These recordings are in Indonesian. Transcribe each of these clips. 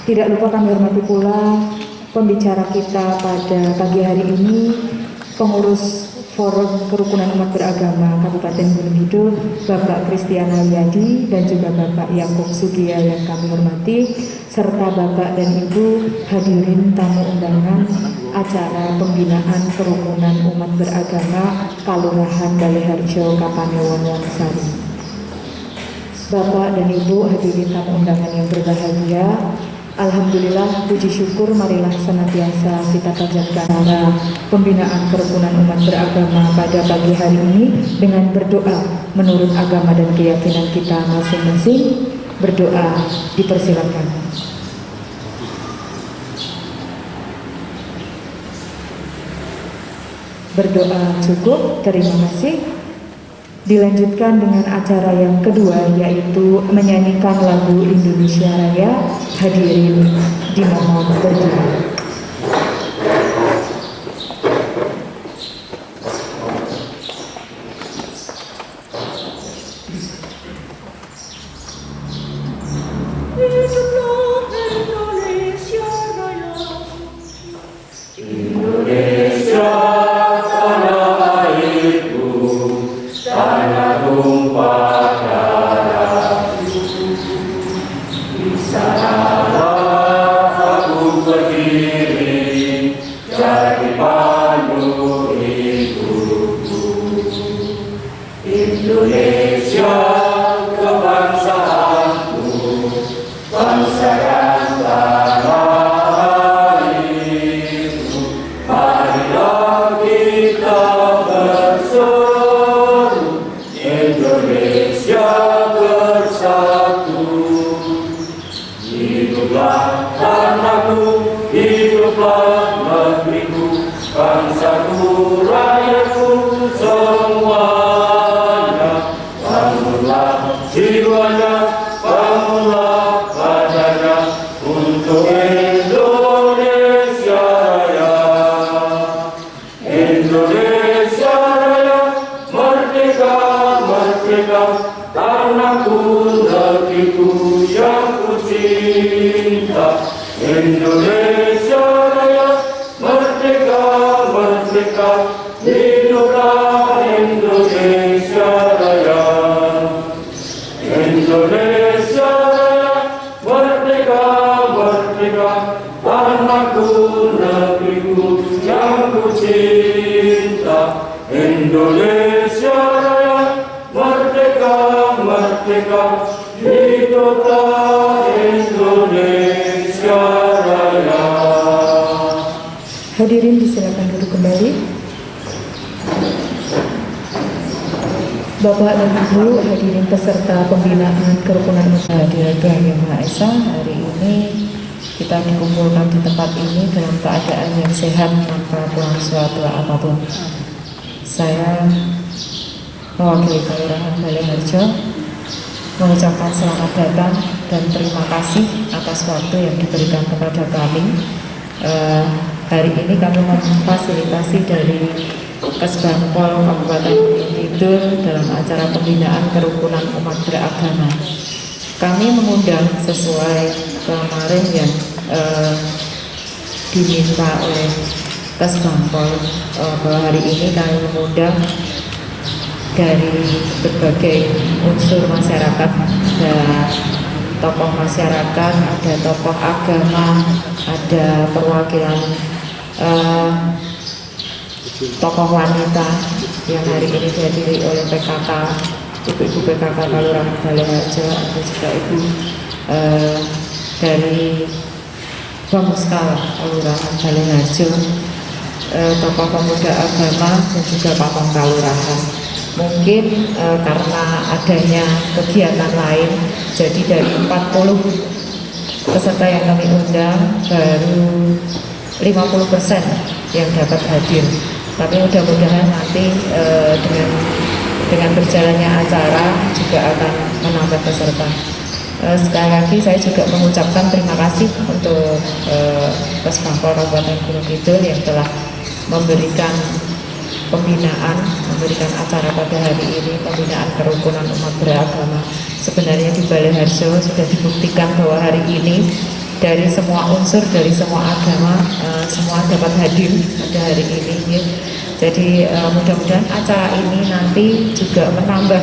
Tidak lupa kami hormati pula pembicara kita pada pagi hari ini, pengurus Forum Kerukunan Umat Beragama Kabupaten Gunung Kidul, Bapak Kristiana Wiyadi dan juga Bapak Yakub Sugiya yang kami hormati, serta Bapak dan Ibu hadirin tamu undangan acara pembinaan Kerukunan Umat Beragama Kalurahan Baleharjo Kapanewon Wonosari. Bapak dan Ibu hadirin tamu undangan yang berbahagia, alhamdulillah, puji syukur marilah senantiasa kita panjatkan cara pembinaan kerukunan umat beragama pada pagi hari ini dengan berdoa menurut agama dan keyakinan kita masing-masing. Berdoa dipersilakan. Berdoa cukup, terima kasih. Dilanjutkan dengan acara yang kedua, yaitu menyanyikan lagu Indonesia Raya. Hadirin dimohon berdiri. Hadirin disilakan duduk kembali. Bapak dan Ibu hadirin peserta pembinaan kerukunan umat Tuhan Yang Maha Esa, hari ini kita dikumpulkan di tempat ini dalam keadaan yang sehat tanpa kurang suatu apapun. Saya mewakili Kelurahan Baleharjo mengucapkan selamat datang dan terima kasih atas waktu yang diberikan kepada kami. Hari ini kami memfasilitasi dari Kesbangpol Kabupaten Gunung Kidul dalam acara pembinaan kerukunan umat beragama. Kami mengundang sesuai kemarin yang diminta oleh Kesbangpol, bahwa hari ini kami mengundang dari berbagai unsur masyarakat, ada tokoh masyarakat, ada tokoh agama, ada perwakilan tokoh wanita yang hari ini dihadiri oleh PKK, ibu-ibu PKK Kalurahan Baleharjo, ada juga ibu dari Bamuskala Kalurahan Baleharjo, tokoh pemuda agama dan juga pamong kalurahan. Mungkin karena adanya kegiatan lain, jadi dari 40 peserta yang kami undang baru 50% yang dapat hadir. Tapi mudah-mudahan nanti dengan berjalannya acara juga akan menambah peserta. Sekali lagi saya juga mengucapkan terima kasih untuk Kesbangpol Kabupaten Gunung Kidul yang telah memberikan pembinaan, memberikan acara pada hari ini, pembinaan kerukunan umat beragama. Sebenarnya di Baleharjo sudah dibuktikan bahwa hari ini dari semua unsur, dari semua agama, semua dapat hadir pada hari ini ya. Jadi mudah-mudahan acara ini nanti juga menambah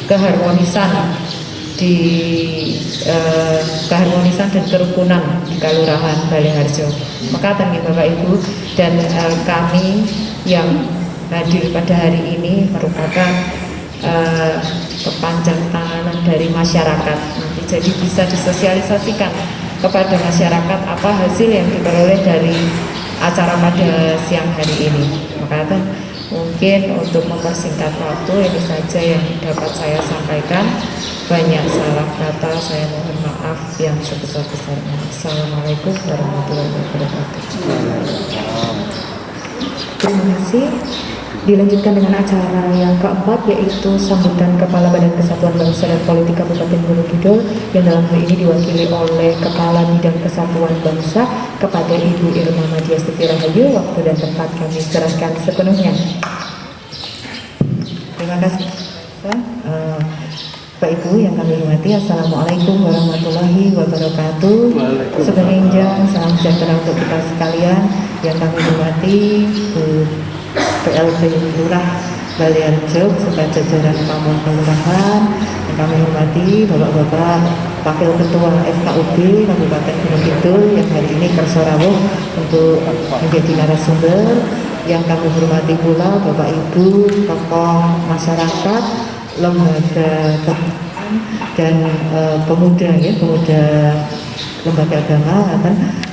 keharmonisan di keharmonisan dan kerukunan di Kelurahan Baleharjo. Maka kami Bapak Ibu dan kami yang hadir pada hari ini merupakan kepanjang tangan dari masyarakat nanti, jadi bisa disosialisasikan kepada masyarakat apa hasil yang diperoleh dari acara pada siang hari ini. Maka mungkin untuk mempersingkat waktu ini saja yang dapat saya sampaikan. Banyak salah kata, saya mohon maaf yang sebesar-besarnya. Assalamualaikum warahmatullahi wabarakatuh. Terima kasih. Dilanjutkan dengan acara yang keempat, yaitu sambutan Kepala Badan Kesatuan Bangsa dan Politik Kabupaten Gunung Kidul, yang dalam hal ini diwakili oleh Kepala Bidang Kesatuan Bangsa kepada Ibu Irma Madiastuti Rahayu. Waktu dan tempat kami serahkan sepenuhnya. Terima kasih. Bapak Ibu yang kami hormati, Assalamualaikum warahmatullahi wabarakatuh. Sebenarnya salam sejahtera untuk kita sekalian yang kami hormati PLT Lurah Baleharjo beserta jajaran Pamong Kelurahan, yang kami hormati Bapak-bapak Wakil Ketua FKUB Kabupaten Gunung Kidul yang hari ini kersorawuh untuk menjadi narasumber, yang kami hormati pula Bapak Ibu tokoh masyarakat, lembaga dan pemuda ya, pemuda lembaga agama.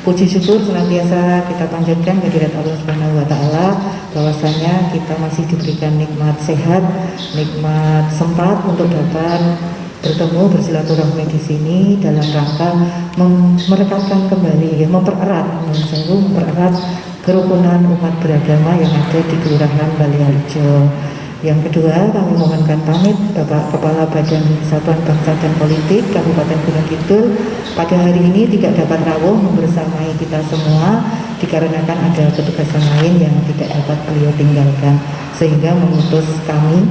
Puji syukur senantiasa kita panjatkan kehadirat Allah Subhanahu wa taala bahwasanya kita masih diberikan nikmat sehat, nikmat sempat untuk dapat bertemu bersilaturahmi di sini dalam rangka merekatkan kembali ya, mempererat kerukunan umat beragama yang ada di Kelurahan Baleharjo. Yang kedua, kami mohonkan pamit Bapak Kepala Badan Kesatuan Bangsa dan Politik Kabupaten Gunung Kidul pada hari ini tidak dapat rawuh membersamai kita semua dikarenakan ada petugasan lain yang tidak dapat beliau tinggalkan, sehingga mengutus kami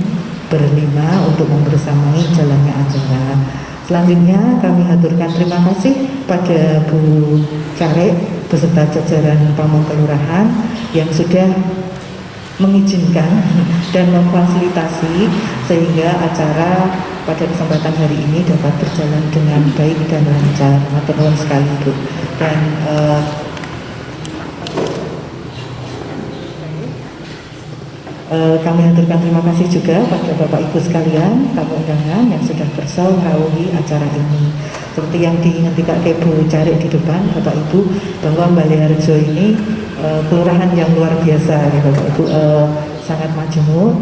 berlima untuk membersamai jalannya acara. Selanjutnya kami haturkan terima kasih pada Bu Carek beserta jajaran Pamong Kelurahan yang sudah mengizinkan dan memfasilitasi sehingga acara pada kesempatan hari ini dapat berjalan dengan baik dan lancar. Matur nuwun sekali Bu. Dan kami haturkan terima kasih juga pada Bapak Ibu sekalian tamu undangan yang sudah bersaurawi acara ini. Seperti yang diingatkan Bu Carek di depan Bapak Ibu, bahwa Baleharjo ini kelurahan yang luar biasa ya Bapak Ibu, sangat majemuk,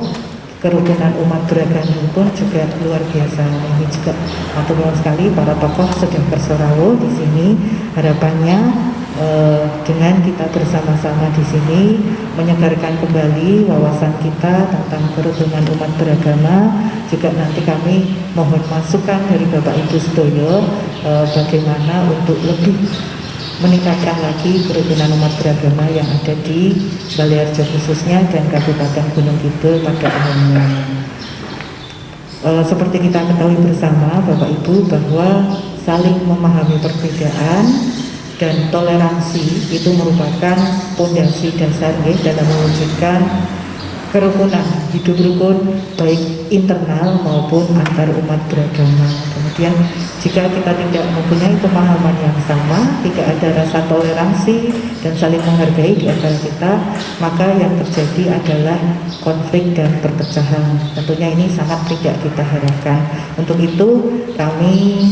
kerukunan umat beragama pun juga luar biasa. Ini juga matur nuwun sekali para tokoh sudah bersorawuh di sini. Harapannya dengan kita bersama-sama di sini menyegarkan kembali wawasan kita tentang kerukunan umat beragama. Juga nanti kami mohon masukan dari Bapak Ibu sedoyo bagaimana untuk lebih meningkatkan lagi kerukunan umat beragama yang ada di Baleharjo khususnya dan Kabupaten Gunung Kidul pada umumnya. Seperti kita ketahui bersama Bapak Ibu bahwa saling memahami perbedaan dan toleransi itu merupakan pondasi dasar dalam mewujudkan kerukunan hidup rukun baik internal maupun antar umat beragama. Kemudian jika kita tidak mempunyai pemahaman yang sama, tidak ada rasa toleransi dan saling menghargai di antara kita, maka yang terjadi adalah konflik dan perpecahan. Tentunya ini sangat tidak kita harapkan. Untuk itu kami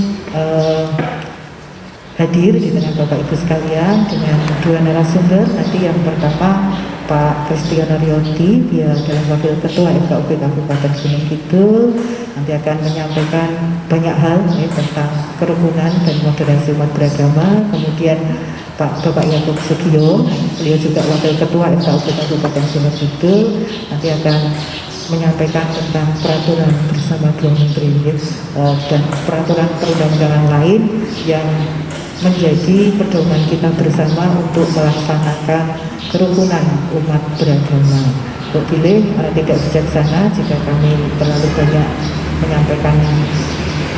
hadir di tengah Bapak Ibu sekalian dengan dua narasumber. Nanti yang pertama Pak Kristiana Riyoti, dia adalah Wakil Ketua FKUB Kabupaten Gunung Kidul, nanti akan menyampaikan banyak hal tentang kerukunan dan moderasi umat beragama. Kemudian Bapak Yakub Sugio, beliau juga Wakil Ketua FKUB Kabupaten Gunung Kidul, nanti akan menyampaikan tentang peraturan bersama dua menteri dan peraturan perundang-undangan lain yang menjadi pedoman kita bersama untuk melaksanakan kerukunan umat beragama. Pilih tidak bijaksana jika kami terlalu banyak menyampaikan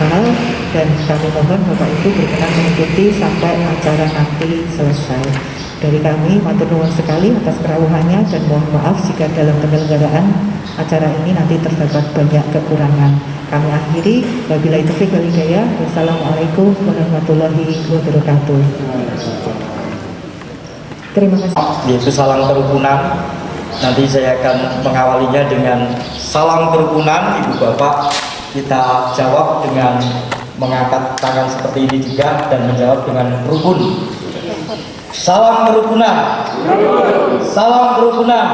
hal, dan kami mohon Bapak Ibu berkenan mengikuti sampai acara nanti selesai. Dari kami matur nuwun sekali atas kerawuhannya dan mohon maaf jika dalam penyelenggaraan acara ini nanti terdapat banyak kekurangan. Kami akhiri, wabillahi taufiq wal hidayah. Wassalamualaikum warahmatullahi wabarakatuh. Terima kasih. Yaitu salam kerukunan. Nanti saya akan mengawalinya dengan salam kerukunan. Ibu Bapak, kita jawab dengan mengangkat tangan seperti ini juga dan menjawab dengan rukun. Salam kerukunan. Salam kerukunan.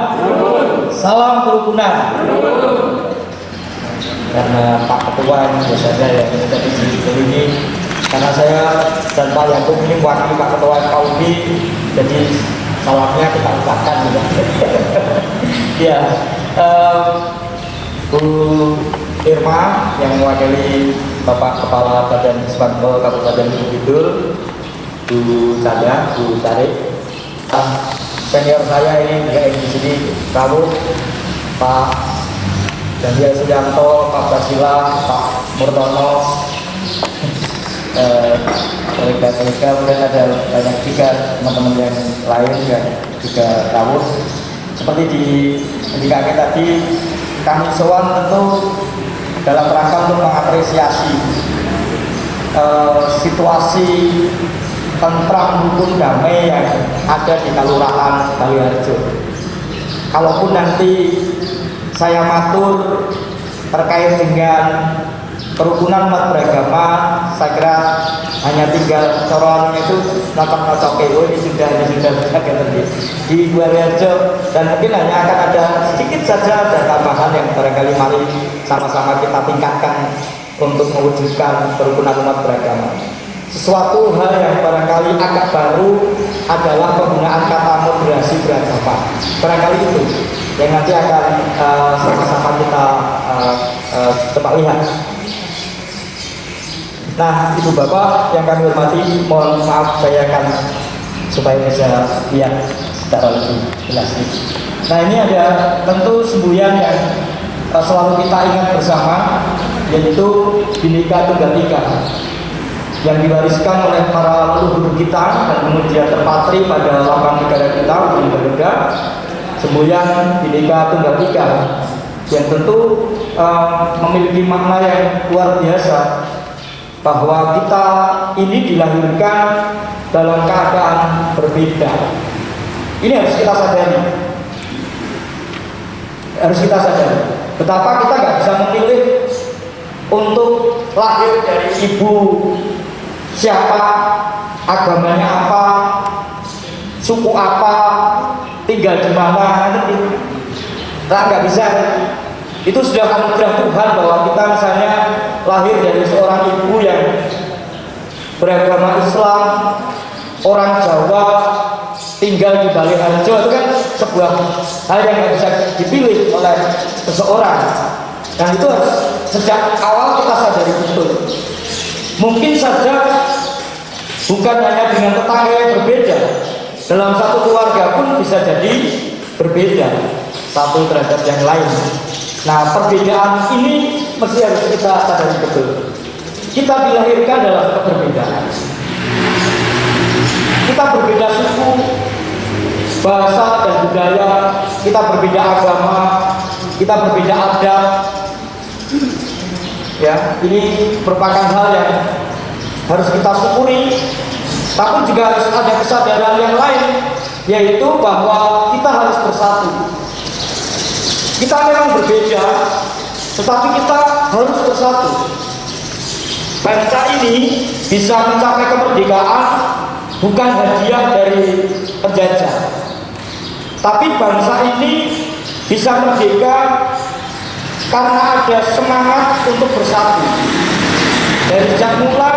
Salam kerukunan. Karena Pak Ketua yang biasanya ya kita di ini, karena saya dan Pak Yakub ini mewakili Pak Ketua FKUD, jadi salamnya kita ucapkan juga. Ya, Bu Irma yang mewakili Bapak Kepala Badan Kesbangpol Kabupaten Gunung Kidul, Bu Sada, Bu Tarik, senior saya ini juga di sini, kamu Pak Daniel Suyanto, Pak Basila, Pak Murtono, kolega-kolega, kemudian ada banyak juga teman-teman yang lain yang juga tahu. Seperti indikasi tadi, kami sowan tentu dalam rangka untuk mengapresiasi situasi tentram rukun damai yang ada di Kelurahan Baliharjo. Kalaupun nanti saya matur terkait dengan kerukunan umat beragama, saya kira hanya tinggal coroannya itu nocok-nocok ini sudah di Baliharjo, dan mungkin hanya akan ada sedikit saja ada tambahan yang barangkali mari sama-sama kita tingkatkan untuk mewujudkan kerukunan umat beragama. Sesuatu hal yang barangkali agak baru adalah penggunaan kata moderasi beragama. Barangkali itu yang nanti akan sama-sama kita coba lihat. Nah, Ibu Bapak yang kami hormati, mohon maaf saya akan supaya bisa lihat secara lebih jelas. Nah, ini ada tentu semboyan yang selalu kita ingat bersama, yaitu Bhinneka Tunggal Ika, yang diwariskan oleh para leluhur kita dan kemudian terpatri pada lambang negara kita, Garuda, semboyan Bhinneka Tunggal Ika, yang tentu memiliki makna yang luar biasa, bahwa kita ini dilahirkan dalam keadaan berbeda. Ini harus kita sadari. Harus kita sadari betapa kita nggak bisa memilih untuk lahir dari ibu siapa, agamanya apa, suku apa, tinggal di mana, nggak bisa. Itu sudah anugerah Tuhan bahwa kita misalnya lahir dari seorang ibu yang beragama Islam, orang Jawa, tinggal di Baliharjo. Itu kan sebuah hal yang nggak bisa dipilih oleh seseorang, dan itu harus sejak awal kita sadari betul. Mungkin saja bukan hanya dengan tetangga yang berbeda, dalam satu keluarga pun bisa jadi berbeda satu terhadap yang lain. Nah, perbedaan ini mesti harus kita sadari betul. Kita dilahirkan dalam keberbedaan. Kita berbeda suku, bahasa dan budaya, kita berbeda agama, kita berbeda adat. Ya, ini merupakan hal yang harus kita syukuri. Tapi juga harus ada kesadaran yang lain, yaitu bahwa kita harus bersatu. Kita memang berbeda, tetapi kita harus bersatu. Bangsa ini bisa mencapai kemerdekaan bukan hadiah dari penjajah, tapi bangsa ini bisa merdeka karena ada semangat untuk bersatu. Dari sejak mula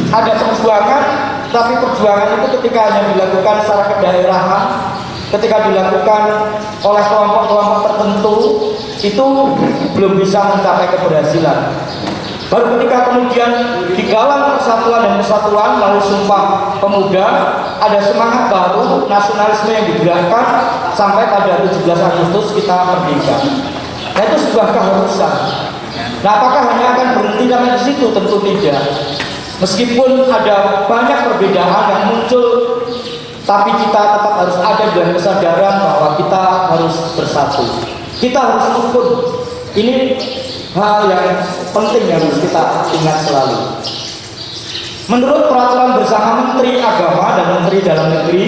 ada perjuangan, tapi perjuangan itu ketika hanya dilakukan secara kedaerahan, ketika dilakukan oleh kelompok-kelompok tertentu, itu belum bisa mencapai keberhasilan. Baru ketika kemudian digalang persatuan dan kesatuan, lalu Sumpah Pemuda, ada semangat baru, nasionalisme yang digerakkan, sampai pada 17 Agustus kita merdeka. Nah, itu sebuah keharusan. Nah, apakah hanya akan berhenti sampai di situ? Tentu tidak. Meskipun ada banyak perbedaan yang muncul, tapi kita tetap harus ada dalam kesadaran bahwa kita harus bersatu. Kita harus rukun. Ini hal yang penting yang harus kita ingat selalu. Menurut peraturan bersama Menteri Agama dan Menteri Dalam Negeri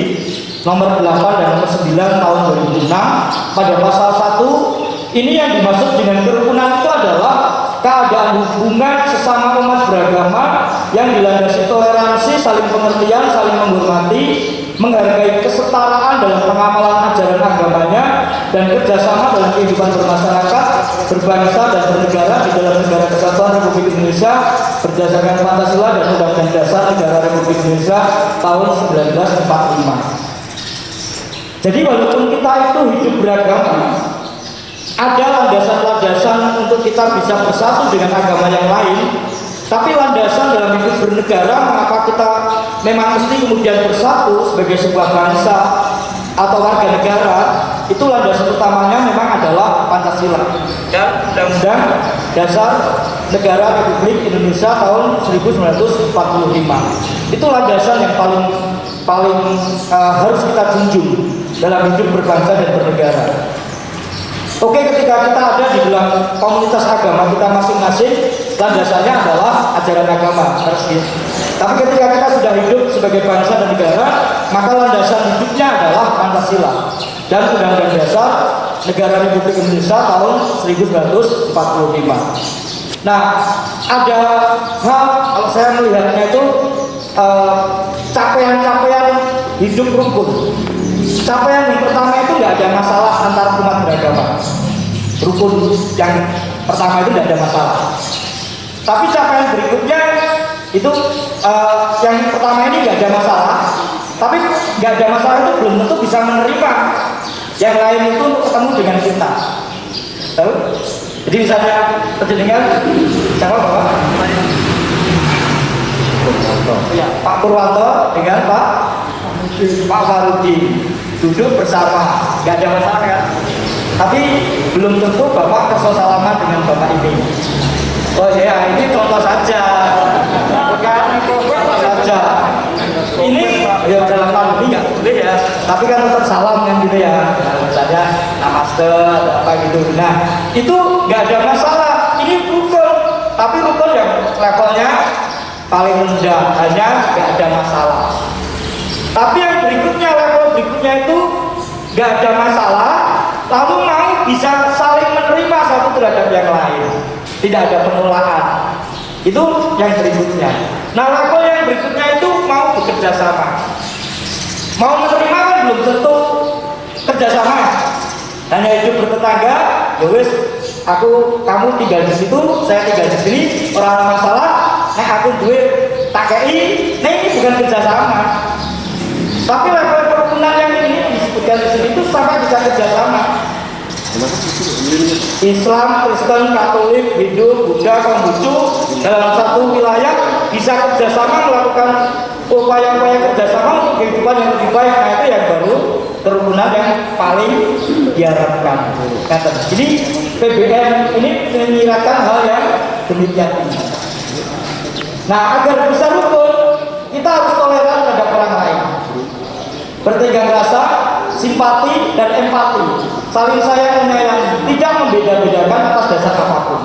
nomor 8 dan nomor 9 tahun 2006 pada pasal 1, ini yang dimaksud dengan kerukunan itu adalah keadaan hubungan sesama umat beragama yang dilandasi toleransi, saling pengertian, saling menghormati, menghargai kesetaraan dalam pengamalan ajaran agamanya, dan kerjasama dalam kehidupan bermasyarakat, berbangsa dan bernegara di dalam negara kesatuan Republik Indonesia berdasarkan Pancasila dan Undang-Undang Dasar Negara Republik Indonesia tahun 1945. Jadi walaupun kita itu hidup beragama, ada landasan-landasan untuk kita bisa bersatu dengan agama yang lain, tapi landasan dalam hidup bernegara, mengapa kita memang mesti kemudian bersatu sebagai sebuah bangsa atau warga negara, itu landasan utamanya memang adalah Pancasila dan Undang-Undang Dasar Negara Republik Indonesia tahun 1945. Itu landasan yang paling harus kita junjung dalam hidup berbangsa dan bernegara. Oke, ketika kita ada di dalam komunitas agama kita masing-masing, landasannya adalah ajaran agama, harus. Tapi ketika kita sudah hidup sebagai bangsa dan negara, maka landasan hidupnya adalah Pancasila dan Undang-Undang Dasar Negara Republik Indonesia tahun 1945. Nah, ada hal, kalau saya melihatnya itu capaian-capaian hidup rukun. Capaian yang pertama itu tidak ada masalah antar umat beragama. Rukun yang pertama itu tidak ada masalah. Tapi capaian berikutnya itu yang pertama ini tidak ada masalah. Tapi tidak ada masalah itu belum tentu bisa menerima yang lain itu untuk ketemu dengan kita. Tahu? Jadi misalnya terjenengan siapa Bapak? Ya, Pak Purwanto dengan Pak Farudi duduk bersama, nggak ada masalah kan? Tapi belum tentu Bapak kerso salaman dengan Bapak ini. Oh ya, ini contoh saja, bukan contoh saja. Ini ya dalam pandemi nggak boleh ya, tapi kan tetap salam kan gitu ya. Misalnya namaste apa gitu. Nah itu nggak ada masalah. Ini rukun, tapi rukun yang levelnya paling rendah, hanya nggak ada masalah. Tapi yang berikutnya, level berikutnya itu nggak ada masalah, lalu mau bisa saling menerima satu terhadap yang lain, tidak ada penolakan. Itu yang berikutnya. Nah, level yang berikutnya itu mau bekerja sama. Mau menerima kan belum tentu kerjasama. Hanya hidup bertetangga, ya wis, kamu tinggal di situ, saya tinggal di sini, orang ada masalah, aku duit tak kei, ini bukan kerjasama. Tapi level kerukunan yang ini disebutkan di sini itu sampai bisa kerjasama. Islam, Kristen, Katolik, Hindu, Buddha, Konghucu dalam satu wilayah bisa kerjasama melakukan upaya-upaya kerjasama untuk kehidupan yang lebih baik. Nah itu yang baru kerukunan yang paling diharapkan. Jadi PBN ini menyiratkan hal yang demikian ini. Nah agar bisa rukun, kita harus toleran terhadap orang lain, bertenggang rasa, simpati dan empati, saling sayang menyayangi, tidak membeda-bedakan atas dasar apapun.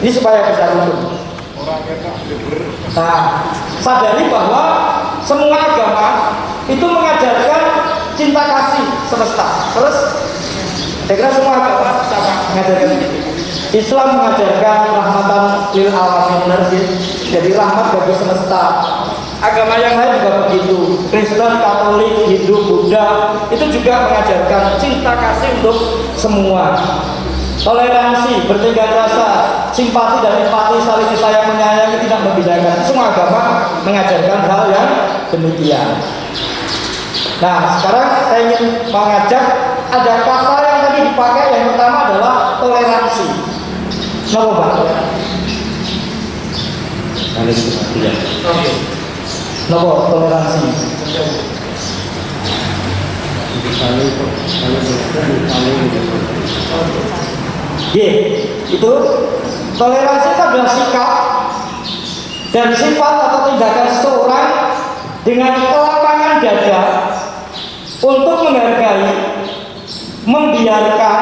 Ini supaya bisa rukun. Nah, sadari bahwa semua agama itu mengajarkan cinta kasih semesta. Terus, saya kira semua agama sama mengajarkan itu. Islam mengajarkan rahmatan lil alamin, jadi rahmat bagi semesta. Agama yang lain juga begitu. Kristen, Katolik, Hindu, Buddha itu juga mengajarkan cinta kasih untuk semua. Toleransi, bertenggang rasa, simpati dan empati, saling sayang menyayangi, tidak membedakan. Semua agama mengajarkan hal yang demikian. Nah, sekarang saya ingin mengajak, ada kata yang tadi dipakai, yang pertama adalah toleransi. Kenapa Pak? Oke. Kenapa toleransi? Itu Toleransi itu adalah sikap dan sifat atau tindakan seseorang dengan kelapangan dada untuk menghargai, membiarkan,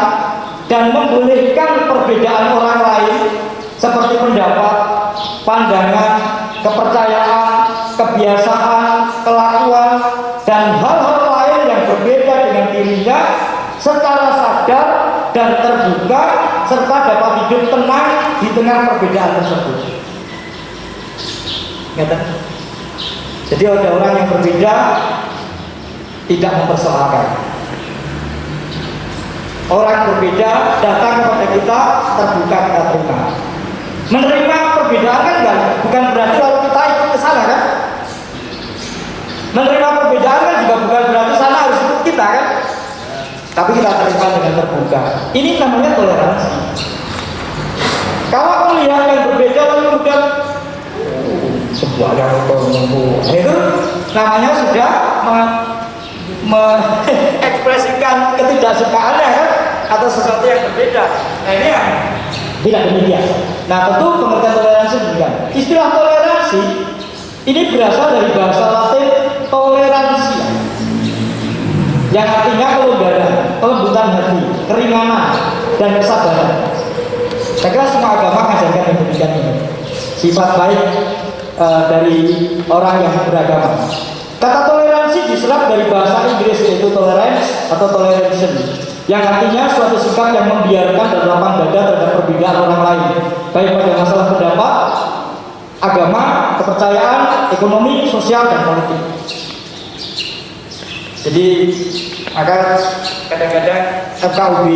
dan membolehkan perbedaan orang lain seperti pendapat, pandangan, kepercayaan, kebiasaan, kelakuan, dan hal-hal lain yang berbeda dengan dirinya secara sadar dan terbuka serta dapat hidup tenang di tengah perbedaan tersebut. Jadi ada orang yang berbeda tidak mempersoalkan. Orang berbeda datang kepada kita terbuka, kita terima. Menerima perbedaan kan bukan berarti lalu kita ikut ke sana kan? Menerima perbedaan kan juga bukan berarti sana harus ikut kita kan? Tapi kita terima dengan terbuka. Ini namanya toleransi. Kalau melihat yang berbeda lalu kemudian sebuah yang itu namanya sudah mengekspresikan ketidaksukaannya kan, atau sesuatu yang berbeda. Nah ini yang tidak demikian. Nah tentu pengertian toleransi demikian. Istilah toleransi ini berasal dari bahasa Latin toleransi, yang artinya kelonggaran, kelembutan hati, keringanan, dan kesabaran. Saya kira semua agama mengajarkan yang demikian ini. Sifat baik dari orang yang beragama. Kata toleransi diserap dari bahasa Inggris, yaitu tolerance atau toleration, yang artinya suatu sikap yang membiarkan dan lapang dada terhadap perbedaan orang lain, baik pada masalah pendapat, agama, kepercayaan, ekonomi, sosial, dan politik. Jadi maka kadang-kadang FKUB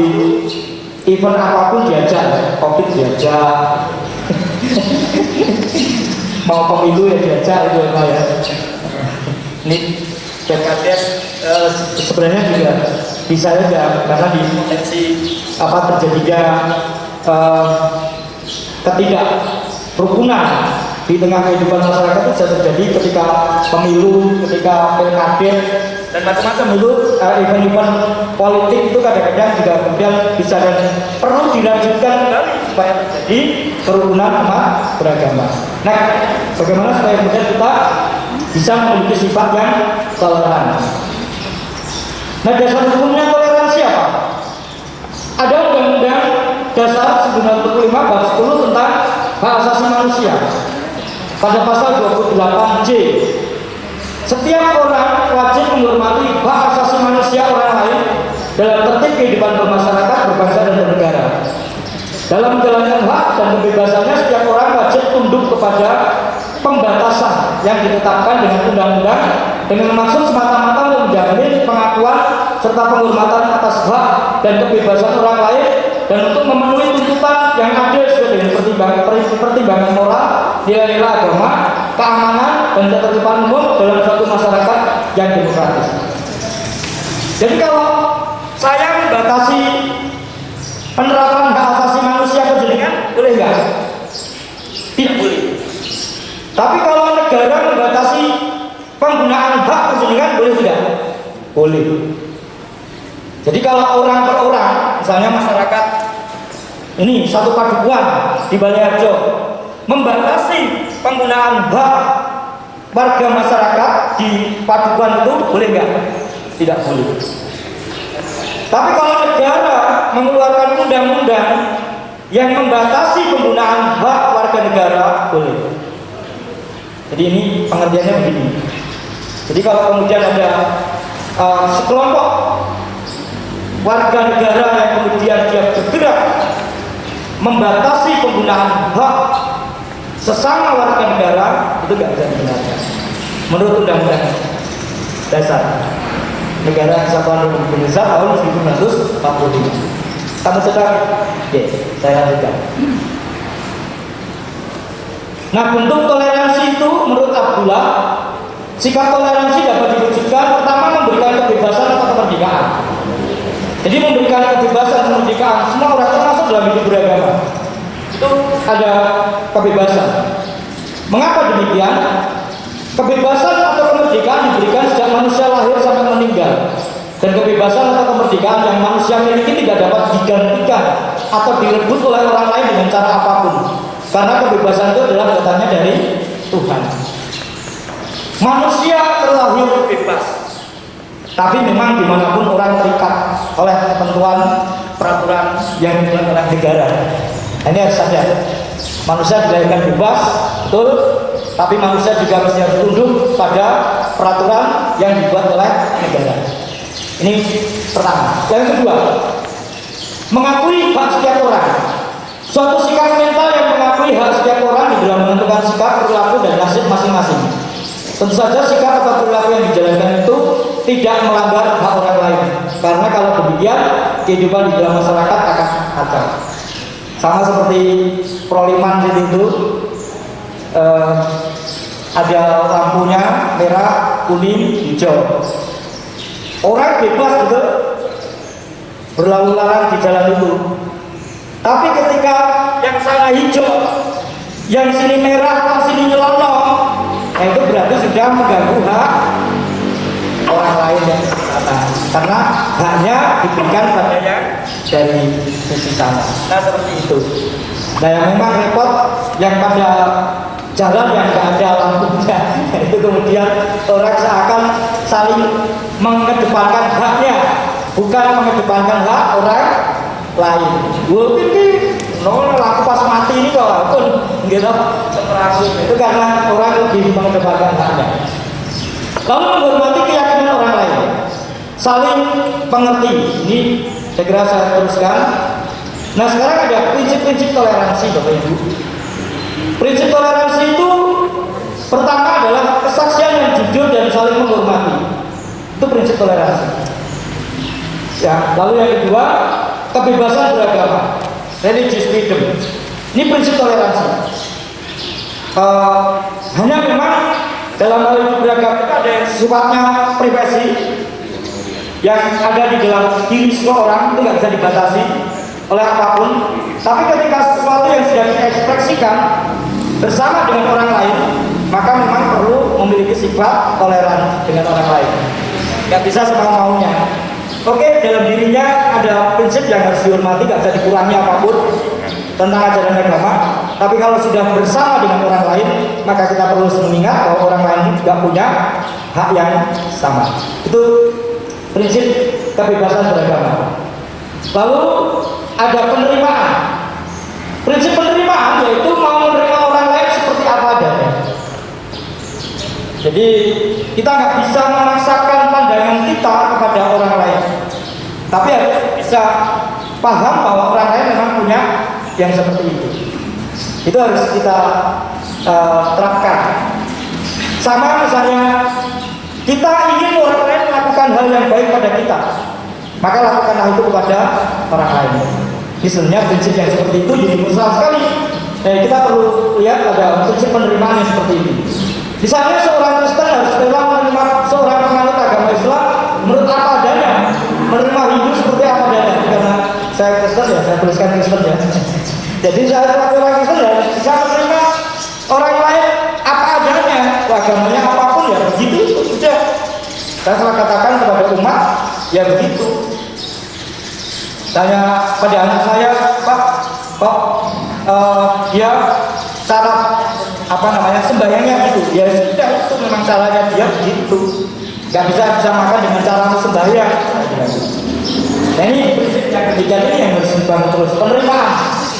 event apapun diajak, COVID diajak, mau pemilu ya diajak, itu ya. Ini BKS sebenarnya juga bisa saja karena di potensi terjadinya ketidakrukunan di tengah kehidupan masyarakat itu bisa terjadi ketika pemilu, ketika pilkada dan macam-macam itu. Event-event politik itu kadang-kadang juga kemudian bisa dan perlu dilanjutkan kembali supaya terjadi kerukunan umat beragama. Nah, bagaimana supaya kemudian kita bisa memiliki sifat yang toleran. Nah, dasar hukumnya toleransi apa? Ada Undang-Undang Dasar 1945 bab 10 tentang hak asasi manusia. Pada pasal 28J, setiap orang wajib menghormati hak asasi manusia orang lain dalam tertib kehidupan bermasyarakat, berbangsa, dan bernegara. Dalam menjalankan hak dan kebebasannya, setiap orang wajib tunduk kepada pembatasan yang ditetapkan dengan undang-undang dengan maksud semata-mata untuk menjamin pengakuan serta penghormatan atas hak dan kebebasan orang lain dan untuk memenuhi tuntutan yang adil sesuai dengan pertimbangan moral, nilai-nilai agama, keamanan, dan ketertiban umum dalam suatu masyarakat yang demokratis. Jadi kalau saya membatasi penerapan hak asasi manusia penjaringan, boleh nggak? Tidak boleh. Tapi kalau negara membatasi penggunaan hak penjaringan, boleh tidak? Boleh. Jadi kalau orang per orang, misalnya masyarakat ini satu padukuhan di Baliharjo membatasi penggunaan hak warga masyarakat di padukuhan itu, boleh nggak? Tidak boleh. Tapi kalau negara mengeluarkan undang-undang yang membatasi penggunaan hak warga negara, boleh. Jadi ini pengertiannya begini. Jadi kalau kemudian ada sekelompok warga negara yang kemudian dia bergerak membatasi penggunaan hak sesama warga negara, itu nggak bisa dibenarkan menurut Undang-Undang Dasar Negara Kesatuan Republik Indonesia tahun 1945. Kamu sedang? Oke, saya lanjutkan. Nah, bentuk toleransi itu menurut Abdullah, sikap toleransi dapat diwujudkan pertama memberikan kebebasan atau kemerdekaan. Jadi memberikan kebebasan kemerdekaan semua orang termasuk dalam hidup beragama. Itu ada kebebasan. Mengapa demikian? Kebebasan atau kemerdekaan diberikan sejak manusia lahir sampai meninggal. Dan kebebasan atau kemerdekaan yang manusia miliki tidak dapat digantikan atau direbut oleh orang lain dengan cara apapun, karena kebebasan itu adalah datangnya dari Tuhan. Manusia terlahir bebas, tapi memang dimanapun orang terikat oleh ketentuan peraturan yang dibuat oleh negara. Ini harus sadar, manusia dilahirkan bebas, betul, tapi manusia juga mesti harus tunduk pada peraturan yang dibuat oleh negara. Ini pertama. Yang kedua, mengakui hak setiap orang. Suatu sikap mental yang mengakui hak setiap orang di dalam menentukan sikap, perilaku, dan nasib masing-masing. Tentu saja sikap atau perilaku yang dijalankan itu tidak melanggar hak orang lain, karena kalau demikian kehidupan di dalam masyarakat akan kacau. Sama seperti proliman itu, ada lampunya merah, kuning, hijau. Orang bebas gitu berlalu lalang di jalan itu. Tapi ketika yang sana hijau, yang sini merah, yang sini nyelonong, itu berarti sudah mengganggu hak orang lain yang sana, karena haknya diberikan padanya dari sisi sana. Nah seperti itu. Nah yang memang repot yang pada jalan yang tidak ada lampunya, itu kemudian orang seakan saling mengedepankan haknya, bukan mengedepankan hak orang lain. Ini lampu pas mati ini kok pun gitu, itu karena orang lebih mengedepankan haknya. Lalu menghormati keyakinan orang lain, saling mengerti. Ini saya kira saya teruskan. Nah sekarang ada prinsip-prinsip toleransi, Bapak Ibu. Prinsip toleransi itu pertama adalah kesaksian yang jujur dan saling menghormati. Itu prinsip toleransi. Ya, lalu yang kedua, kebebasan beragama, religious freedom. Ini prinsip toleransi. Hanya memang dalam hal hidup beragama itu ada yang sifatnya privasi, yang ada di dalam diri seseorang, itu nggak bisa dibatasi oleh apapun. Tapi ketika sesuatu yang sudah diekspresikan bersama dengan orang lain, maka memang perlu memiliki sifat toleran dengan orang lain. Nggak bisa semau-maunya. Oke, dalam dirinya ada prinsip yang harus dihormati, nggak bisa dikurangi apapun tentang ajaran agama. Tapi kalau sudah bersama dengan orang lain, maka kita perlu mengingat bahwa orang lain juga punya hak yang sama. Itu prinsip kebebasan beragama. Lalu ada penerimaan. Prinsip penerimaan yaitu mau menerima orang lain seperti apa adanya. Jadi kita nggak bisa memaksakan pandangan kita kepada orang lain, tapi harus bisa paham bahwa orang lain memang punya yang seperti itu. Itu harus kita terapkan. Sama misalnya kita ingin orang lain melakukan hal yang baik pada kita, maka lakukanlah itu kepada orang lain. Misalnya prinsip yang seperti itu universal sekali. Kita perlu lihat ada prinsip penerimaan yang seperti ini. Misalnya seorang Kristen harus rela menerima seorang penganut agama Islam menurut apa adanya, menerima Hindu seperti apa adanya. Karena saya Kristen ya, saya tuliskan Kristen ya. Jadi saya sebagai orang Kristen ya bisa menerima orang lain apa adanya, agamanya apapun ya begitu sudah. Saya selalu katakan kepada umat ya begitu. Tanya pada anak saya, Pak, kok dia cara sembahyangnya gitu? Ya sudah, itu memang caranya dia begitu. Gak bisa makan dengan cara sembahyang. Nah ini prinsip yang ketiga ini yang harus dibangun terus, penerimaan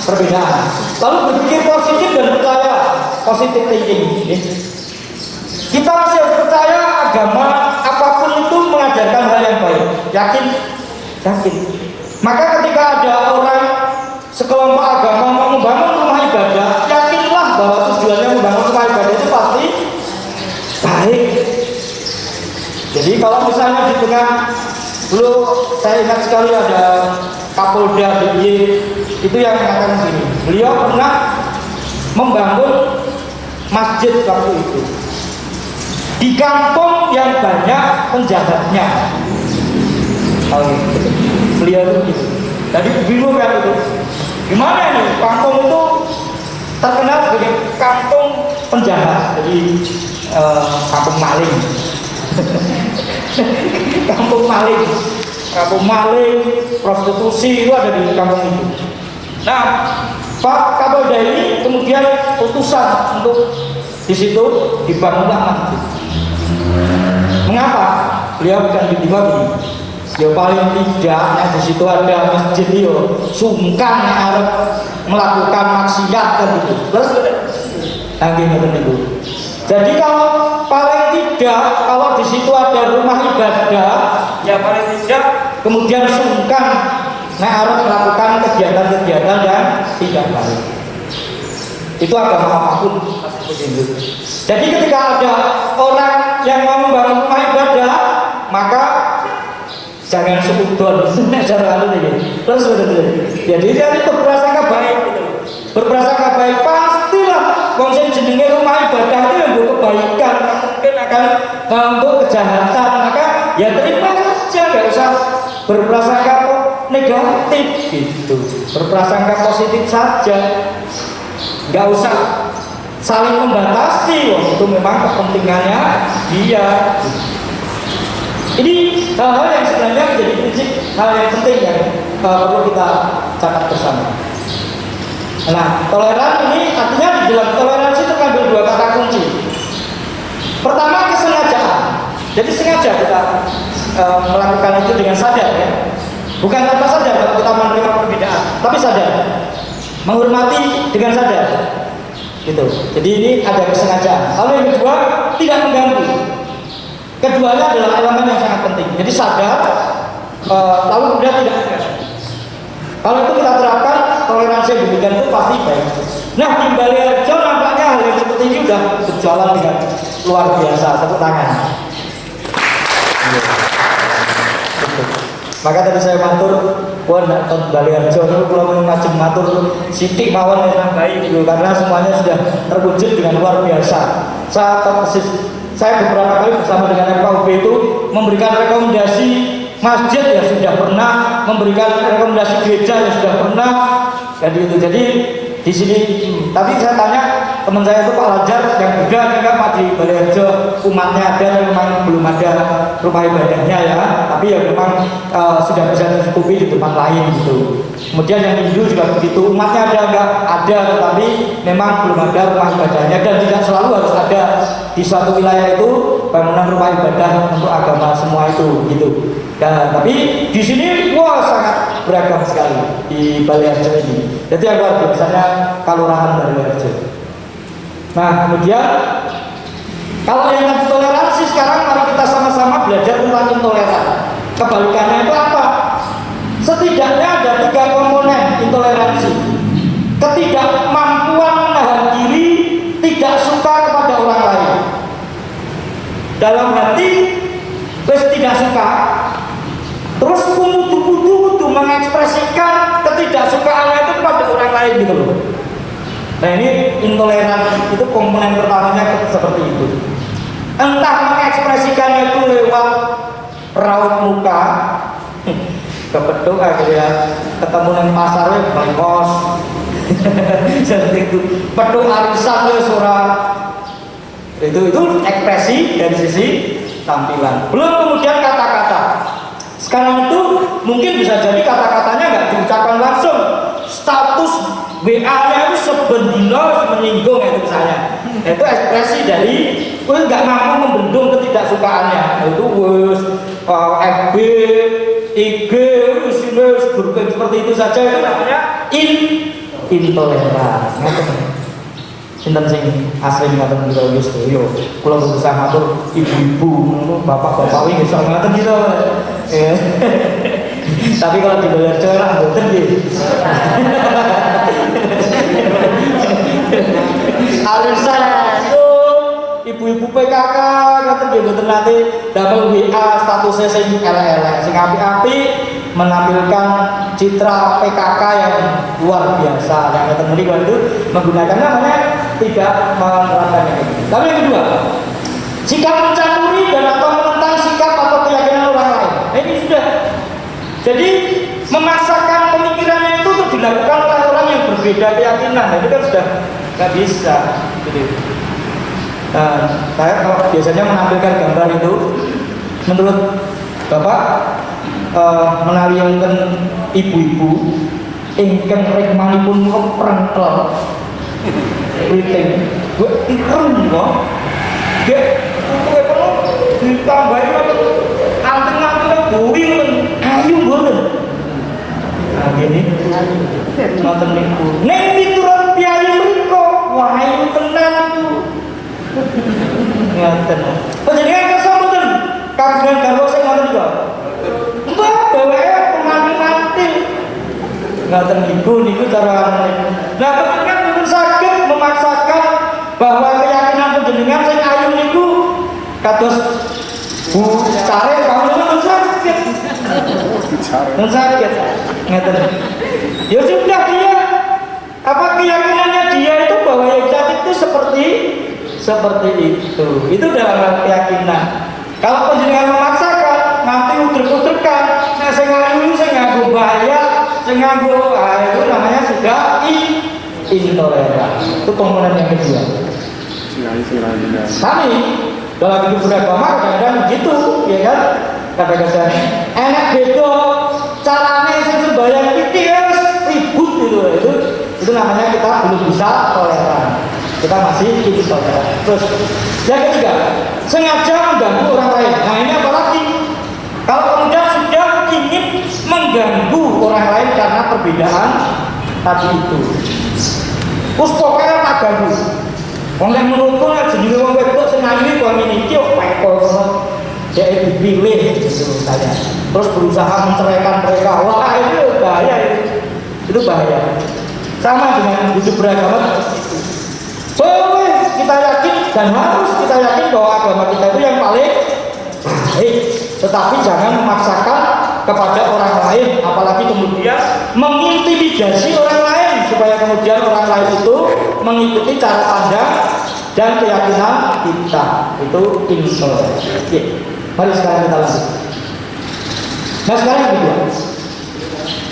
perbedaan. Lalu berpikir positif dan percaya, positive thinking. Kita masih harus percaya agama apapun itu mengajarkan hal yang baik. Yakin. Maka ketika ada orang sekelompok agama mau membangun rumah ibadah, yakinlah bahwa tujuannya membangun rumah ibadah itu pasti baik. Jadi kalau misalnya di tengah, dulu saya ingat sekali ada Kapolda DIY itu yang mengatakan gini, beliau pernah membangun masjid waktu itu di kampung yang banyak penjahatnya. Beliau itu gitu. Jadi bingung kan itu. Gimana ini? Kampung itu terkenal sebagai kampung penjahat. Jadi kampung maling. Kampung maling, prostitusi itu ada di kampung itu. Nah, Pak Kapolda ini kemudian utusan untuk di situ dibangunlah masjid. Mengapa? Beliau bukan tiba-tiba begini. Ya paling tidak di situ ada masjid yo sungkan yang harus melakukan maksiat kan gitu. Terus itu. Jadi kalau paling tidak kalau di situ ada rumah ibadah, ya paling tidak kemudian sungkan yang harus melakukan kegiatan-kegiatan yang tidak baik. Itu agama apapun itu. Jadi ketika ada orang yang mau membangun rumah ibadah, maka jangan seudon, jangan lalu ini. Terus jadi dia itu berprasangka baik, berprasangka baik pastilah. Wong sing jenenge rumah ibadah itu yang kebaikan, mungkin akan untuk kejahatan, maka ya terima saja, nggak usah berprasangka negatif gitu, berprasangka positif saja, nggak usah saling membatasi. Wong itu memang kepentingannya dia. Ini hal-hal yang sebenarnya menjadi prinsip, hal yang penting yang perlu kita catat bersama. Nah, toleran ini artinya di dalam toleransi terkandung dua kata kunci. Pertama, kesengajaan. Jadi sengaja kita melakukan itu dengan sadar ya. Bukan tanpa sadar kalau kita menerima perbedaan, tapi sadar. Menghormati dengan sadar. Gitu. Jadi ini ada kesengajaan. Lalu yang kedua, tidak mengganggu. Keduanya adalah elemen yang sangat penting. Jadi sadar, lalu kemudian tidak mengganggu. Kalau itu kita terapkan, toleransi yang demikian itu pasti baik. Nah, di Baliarjo nampaknya hal yang seperti ini sudah berjalan dengan luar biasa. Tepuk tangan. Maka tadi saya matur, wah nonton Baliarjo itu kalau ngajeng matur sitik mawon yang baik gitu, karena semuanya sudah terwujud dengan luar biasa. Saya tahu persis. Saya beberapa kali bersama dengan FKUB itu memberikan rekomendasi masjid ya sudah pernah, memberikan rekomendasi gereja ya sudah pernah, jadi di sini. Tapi saya tanya teman saya itu Pak Lajar yang muda juga Pak di Baliarjo, umatnya ada, memang belum ada rumah ibadahnya ya, tapi ya memang sudah bisa tercukupi di tempat lain gitu. Kemudian yang Hindu juga begitu, umatnya ada enggak ada, tetapi memang belum ada rumah ibadahnya, dan tidak selalu harus ada di suatu wilayah itu bangunan rumah ibadah untuk agama semua itu gitu. Dan tapi di sini wah sangat beragam sekali di Baliarjo ini. Jadi yang luar biasanya Kalurahan Baliarjo. Nah kemudian kalau yang tadi toleransi, sekarang mari kita sama-sama belajar tentang intoleran. Kebalikannya itu apa? Setidaknya ada 3 komponen intoleransi. Ketidakmampuan menahan diri, tidak suka kepada orang lain. Dalam hati wis tidak suka, terus kudu mengekspresikan ketidaksukaannya itu kepada orang lain gitu loh. Nah ini intoleran, itu komponen pertamanya seperti itu. Entah mengekspresikannya itu lewat raut muka, kepeduk akhirnya ketemu dengan pasarnya bangkos, seperti itu. Peduk arisan suara itu ekspresi dari sisi tampilan. Belum kemudian kata-kata. Sekarang itu mungkin bisa jadi kata-katanya nggak diucapkan langsung. Status WA-nya itu sebendino menyinggung itu misalnya. Itu ekspresi dari nggak mampu membendung ketidaksukaannya. Itu FB, IG, grouping seperti itu saja, itu namanya intoleran. Sinten sing asring ngaten kira wis yo. Kula berusaha matur ibu-ibu, bapak-bapak iki iso ngaten gitu. Tapi kalau di Baliarjo lah mboten nggih. Alisan ibu-ibu PKK ngaten nggih mboten nate damel WA statusnya sing elek-elek, sing apik-apik, menampilkan citra PKK yang luar biasa. Yang ngaten mriki itu menggunakan namanya tidak menerapkan ini. Tapi yang kedua, sikap mencampuri dan atau menentang sikap atau keyakinan orang lain. Ini sudah. Jadi memaksakan pemikirannya itu untuk dilakukan oleh orang yang berbeda keyakinan. Nah, itu kan sudah nggak bisa. Jadi, saya kalau biasanya menampilkan gambar itu, menurut Bapak menarikan ibu-ibu ingkang rikmanipun keprengkel witing gue ikrem kok gek kowe perlu ditambahi anteng-anteng buri ayu mboten nah gini ngoten niku ning miturut piyayi mriku wah ayu tenan itu ngoten panjenengan kersa mboten kagungan garwa sing ngoten niku mbah dheweke pemanti ngoten niku cara nah panjenengan mboten saged memaksakan bahwa keyakinan panjenengan sing ayu niku kados Bu Care kalau mboten sakit mboten sakit ngoten ya sudah dia apa keyakinannya dia itu bahwa yang cantik itu seperti itu dalam keyakinan. Kalau panjenengan memaksakan nanti udrek-udrekan nah sing ayu sing nganggo bahaya sing nganggo itu namanya sudah intoleran. Itu komponen yang kedua. Kami dalam hidup beragama kadang-kadang begitu ya kan, kadang-kadang enak beda caranya sing sembahyang iki ribut itu namanya kita belum bisa toleran, kita masih intoleran. Terus yang ketiga, sengaja mengganggu orang lain. Nah ini apalagi kalau kemudian sudah ingin mengganggu orang lain karena perbedaan tadi itu, terus pokoknya tak ganggu. Wong yang menurutku jenenge wong wedok sing ayu kok ngene iki kok peko dia dipilih gitu saya. Terus berusaha menceraikan mereka. Wah, itu bahaya itu bahaya. Sama dengan hidup beragama boleh kita yakin dan harus kita yakin bahwa agama kita itu yang paling baik, tetapi jangan memaksakan kepada orang lain, apalagi kemudian mengintimidasi orang lain supaya kemudian orang lain itu mengikuti cara pandang dan keyakinan kita. Itu intoleransi. Oke, mari sekarang kita lanjut. Nah sekarang yang kedua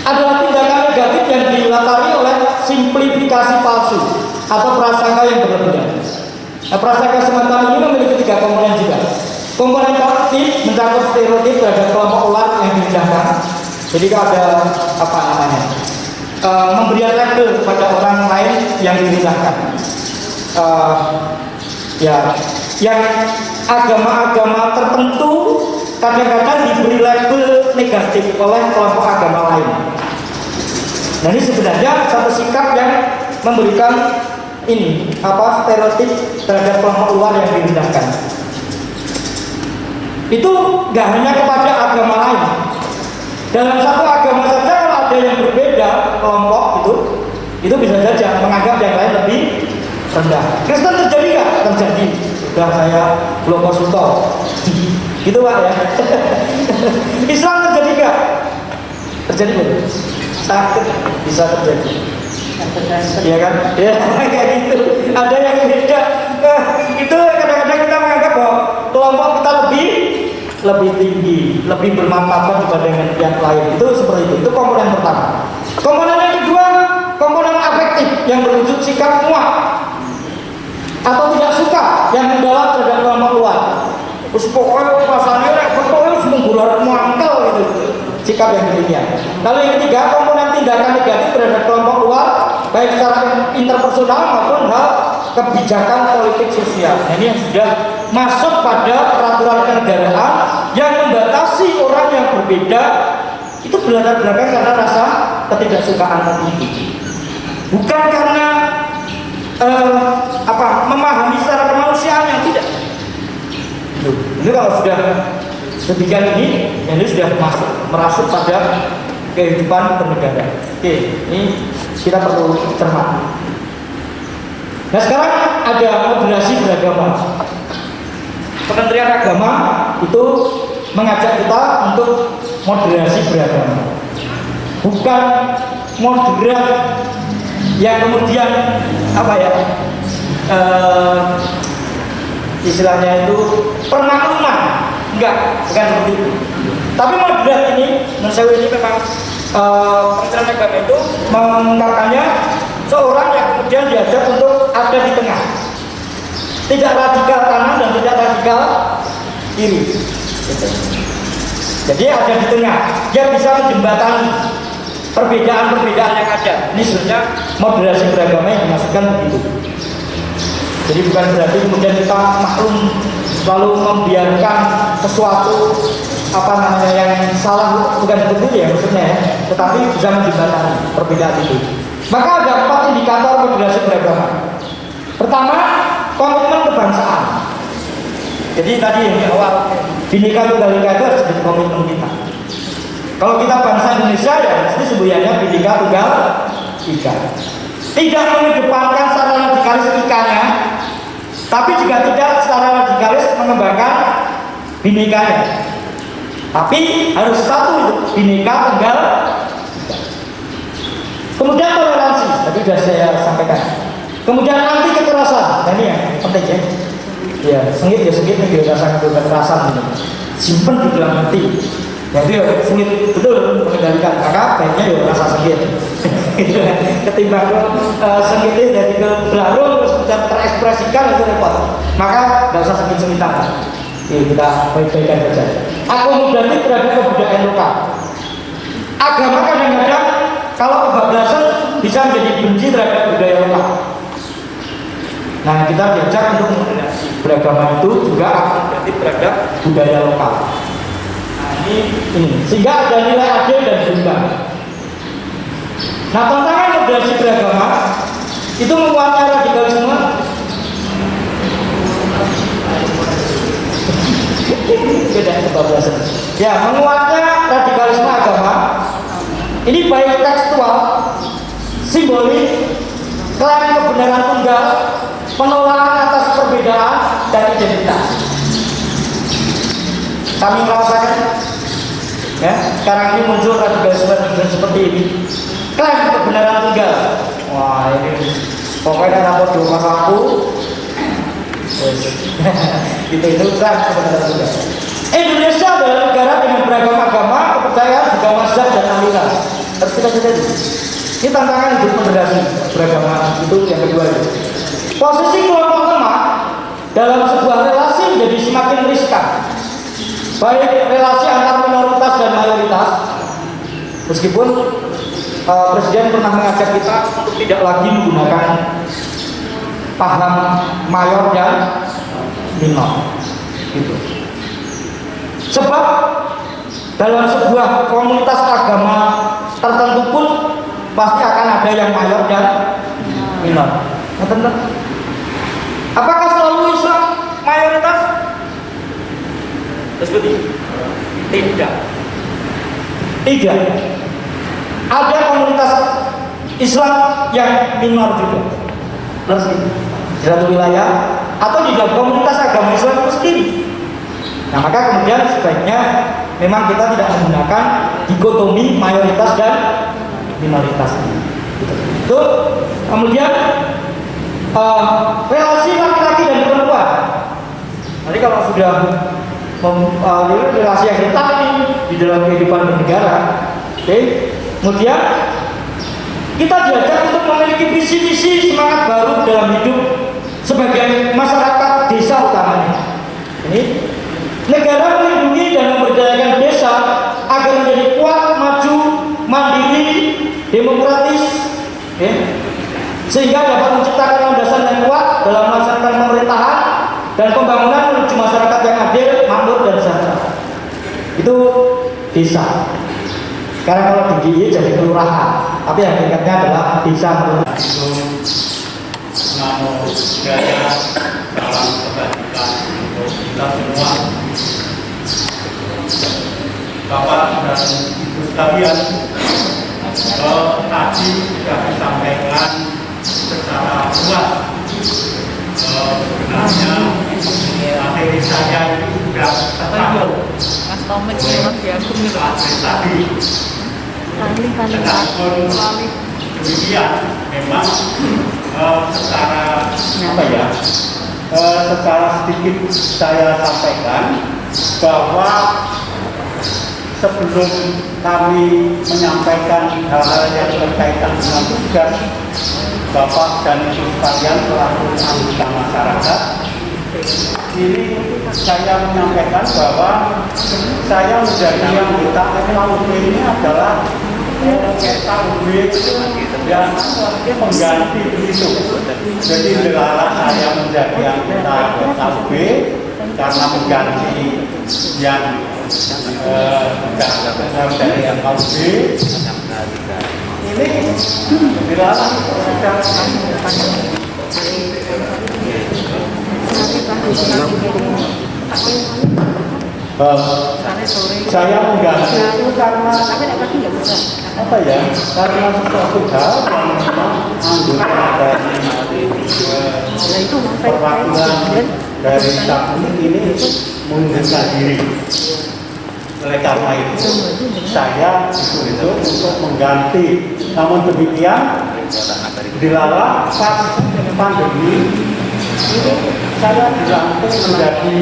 adalah tindakan negatif yang dilatari oleh simplifikasi palsu atau prasangka yang berlebihan. Nah, prasangka semacam ini memiliki 3 komponen juga. Komponen positif mencakup stereotip terhadap kelompok ular yang direndahkan. Jadi ada apa namanya? Memberikan label kepada orang lain yang direndahkan. Yang agama-agama tertentu kadang-kadang diberi label negatif oleh kelompok agama lain. Nah ini sebenarnya satu sikap yang memberikan ini stereotip terhadap kelompok luar yang direndahkan. Itu nggak hanya kepada agama lain. Dalam satu agama saja kalau ada yang berbeda kelompok itu bisa saja menganggap yang lain lebih rendah. Kristen terjadi nggak? Terjadi. Sudah saya belum konsultor. Gitu Pak ya. Islam terjadi nggak? Terjadi betul. Sakit bisa terjadi. Iya kan? Ya kayak gitu. Ada yang beda. Itu kadang-kadang kita menganggap bahwa kelompok kita lebih tinggi, lebih bermartabat dibandingkan yang lain. Itu seperti itu. Itu komponen pertama. Komponen yang kedua, komponen afektif yang berwujud sikap muak atau tidak suka yang mendalam terhadap kelompok luar. Terus pokoknya pasannya pokoknya menggular muangkel gitu. Sikap yang demikian. Lalu yang ketiga, komponen tindakan negatif terhadap kelompok luar, baik secara interpersonal maupun hal kebijakan politik sosial. Nah, ini yang sudah masuk pada peraturan kenegaraan yang membatasi orang yang berbeda itu berlatar belakang karena rasa ketidaksukaan tadi. Bukan karena memahami secara kemanusiaan yang tidak. Ini kalau sudah sedemikian ini sudah merasuk pada kehidupan bernegara. Oke, ini kita perlu cermat. Nah sekarang ada moderasi beragama. Kementerian Agama itu mengajak kita untuk moderasi beragama, bukan moderat yang kemudian istilahnya itu permakluman, bukan seperti itu. Tapi moderat ini, menurut ini memang Kementerian Agama itu mengungkapkannya seorang yang kemudian diajak untuk ada di tengah, tidak radikal kanan dan tidak radikal kiri. Jadi ada di tengah, dia bisa menjembatani perbedaan-perbedaan yang ada. Ini sebenarnya moderasi beragama yang dimaksudkan begitu. Jadi bukan berarti kemudian kita maklum lalu membiarkan sesuatu yang salah, bukan seperti itu ya maksudnya ya. Tetapi bisa menjembatani perbedaan itu. Maka ada 4 indikator moderasi beragama. Pertama, komitmen kebangsaan. Jadi tadi yang di awal, Bhinneka Tunggal Ika itu harus jadi komitmen kita. Kalau kita bangsa Indonesia ya mesti sebenarnya Bhinneka Tunggal Ika. Tidak mengedepankan secara radikalis ikanya, tapi juga tidak secara radikalis mengembangkan binekanya. Tapi harus satu, Bhinneka Tunggal Ika. Kemudian toleransi, tadi sudah saya sampaikan. Kemudian anti kekerasan, nah ini yang penting ya. Ya, sengit ya sengit, nih rasa kekerasan gitu. Simpen di dalam hati. Jadi ya sengit betul mengendalikan. Maka baiknya ya rasa sengit. Ketimbang sengitnya jadi ke belarung terus bisa terekspresikan itu repot. Maka nggak usah sengit-sengitan. Kita baik-baikan saja. Akomodatif terhadap kebudayaan lokal. Agama kadang-kadang kalau kebablasan bisa menjadi benci terhadap budaya lokal. Nah, kita diajak untuk moderasi beragama itu juga akomodatif terhadap budaya lokal. Nah, ini sehingga ada nilai adil dan seimbang. Nah, tantangan moderasi beragama itu menguatnya radikalisme. Beda kebablasan. Ya, menguatnya radikalisme agama. Ini baik tekstual, simbolik, klaim kebenaran tunggal, penolakan atas perbedaan dan identitas. Kami merasakan, ya, sekarang ini muncul radikalisme seperti ini. Klaim kebenaran tunggal. Wah, ini pokoknya rapor dua sama aku. itu klaim kebenaran tunggal. Indonesia adalah negara dengan beragam agama, kepercayaan, juga mazhab dan aliran. Harus kita jadi. Ini tantangan hidup moderasi beragama itu yang kedua itu. Posisi kelompok lemah dalam sebuah relasi menjadi semakin riskan. Baik relasi antar minoritas dan mayoritas. Meskipun Presiden pernah mengajak kita untuk tidak lagi menggunakan paham mayor dan minor. Gitu. Sebab dalam sebuah komunitas agama tertentu pun pasti akan ada yang mayor dan minor. Betul? Apakah selalu Islam mayoritas? Seperti tidak. Tidak. Ada komunitas Islam yang minor juga. Terus di satu wilayah atau di dalam komunitas agama Islam itu sendiri. Nah, maka kemudian sebaiknya memang kita tidak menggunakan dikotomi mayoritas dan minoritas. Itu kemudian relasi laki-laki dan perempuan. Nanti kalau sudah relasi yang tetap ini di dalam kehidupan bernegara, kemudian kita diajak untuk memiliki visi-visi semangat baru dalam hidup sebagai masyarakat desa utamanya. Ini negara melindungi dan memberdayakan desa agar menjadi kuat, maju, mandiri, demokratis, sehingga dapat menciptakan landasan yang kuat dalam melaksanakan pemerintahan dan pembangunan menuju masyarakat yang adil, makmur dan sejahtera. Itu desa. Sekarang kalau di DIY jadi kelurahan, tapi yang hakikatnya adalah desa kelurahan. Namo Buddhaya, salam kebajikan untuk kita semua. Bapak dan Ibu sekalian, tadi sudah disampaikan secara luas. Sebenarnya materi saya itu sudah tercakup tadi. Sedangkan demikian memang secara sedikit saya sampaikan bahwa sebelum kami menyampaikan hal-hal yang berkaitan dengan tugas Bapak dan Ibu sekalian selaku anggota masyarakat, ini saya menyampaikan bahwa saya menjadi anggota FKUP ini adalah KUB yang mengganti itu. Jadi dilarang saya menjadi anggota KUB karena mengganti yang dari yang KUB. Ini dilarang saya mengganti itu karena apa ya? Karena sesuatu hal yang memang anggota dari perwakilan dari KUB ini mengundurkan diri. Oleh karena itu saya dituntut untuk mengganti. Namun demikian dilarang saat pandemi saya dilantik menjadi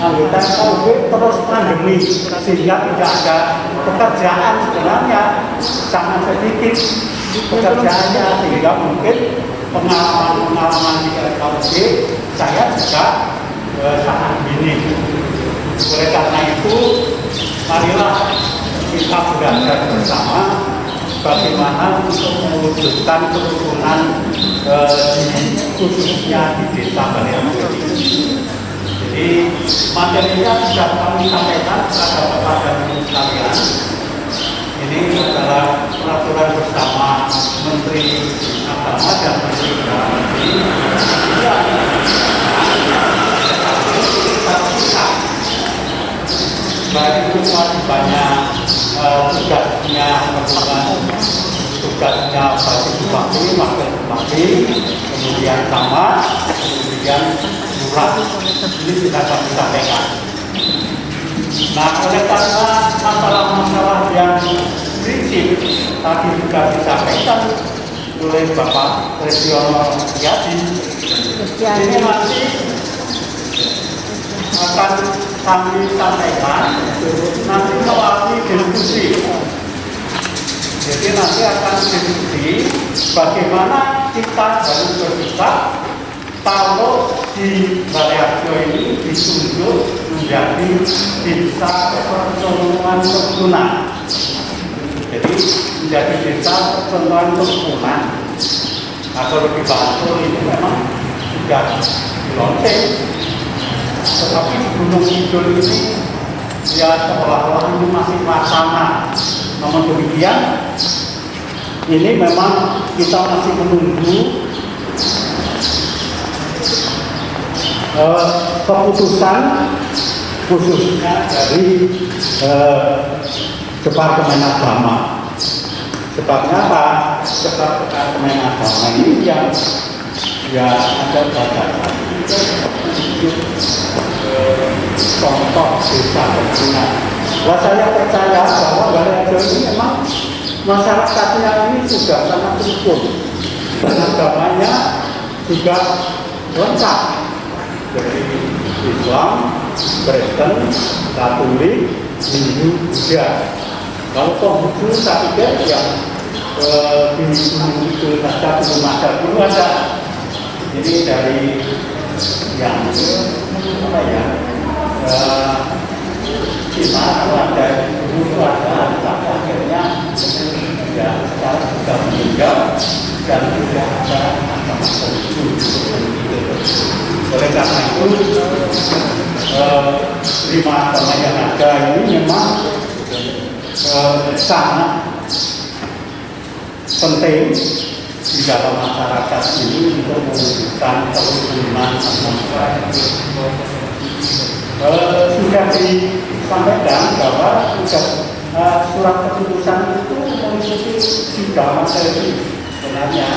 anggota KUB terus pandemi sehingga tidak ada pekerjaan, sebenarnya sangat sedikit pekerjaannya, sehingga mungkin pengalaman di KUB saya juga sangat minim. Oleh karena itu marilah kita belajar bersama bagaimana untuk mewujudkan kerukunan khususnya di desa Baliangkuri. Jadi materinya sudah kami sampaikan kepada sekalian. Ini adalah peraturan bersama Menteri Agama dan Menteri Dalam Negeri. Baik itu masih banyak tugasnya bagi bupati, wakil bupati, kemudian camat, kemudian lurah. Ini sudah kami sampaikan. Nah, oleh karena masalah-masalah yang prinsip tadi juga disampaikan oleh Bapak Tresyono Yadi, ini nanti akan kami sampaikan nanti melalui diskusi. Jadi nanti akan diskusi bagaimana kita harus bersikap kalau di Baliarjo ini ditunjuk menjadi desa percontohan kerukunan. Jadi menjadi desa percontohan kerukunan. Nah, kalau di Bantul ini memang sudah dilaunching. Tetapi di Gunung Kidul ini ya seolah-olah ini masih wacana. Namun demikian, ini memang kita masih menunggu keputusan khususnya dari Departemen Agama. Sebabnya apa? Sebab Departemen Agama ini yang ya ada batasan contoh desa kerukunan. Wah, saya percaya bahwa Baliarjo ini memang masyarakatnya ini sudah sangat rukun dan agamanya juga lengkap, dari Islam, Kristen, Katolik, Hindu, Buddha. Kalau Konghucu saya pikir yang di Gunung Kidul saja belum ada. Jadi dari yang apa ya? Kita ada dulu ada, tapi akhirnya ya sekarang sudah meninggal dan tidak ada agama Konghucu. Oleh karena itu, 5 agama yang ada ini memang sangat penting di dalam masyarakat ini untuk mewujudkan kerukunan antar. Sudah disampaikan bahwa surat keputusan itu mengikuti 3 materi sebenarnya.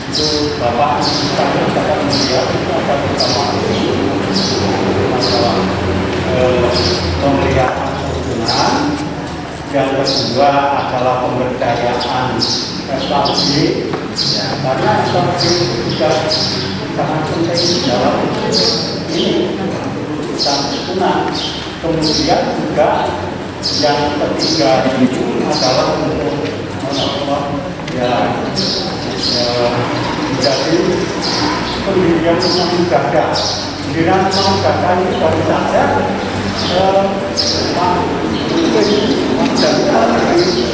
Itu Bapak akan melihat itu ada beberapa masalah pemeliharaan kerukunan. Yang kedua adalah pemberdayaan SKUD, karena SKUD juga sangat penting dalam ini urusan kerukunan. Kemudian juga yang ketiga itu adalah untuk menjadi pendirian rumah ibadah. Pendirian rumah ibadah ini baru saja dari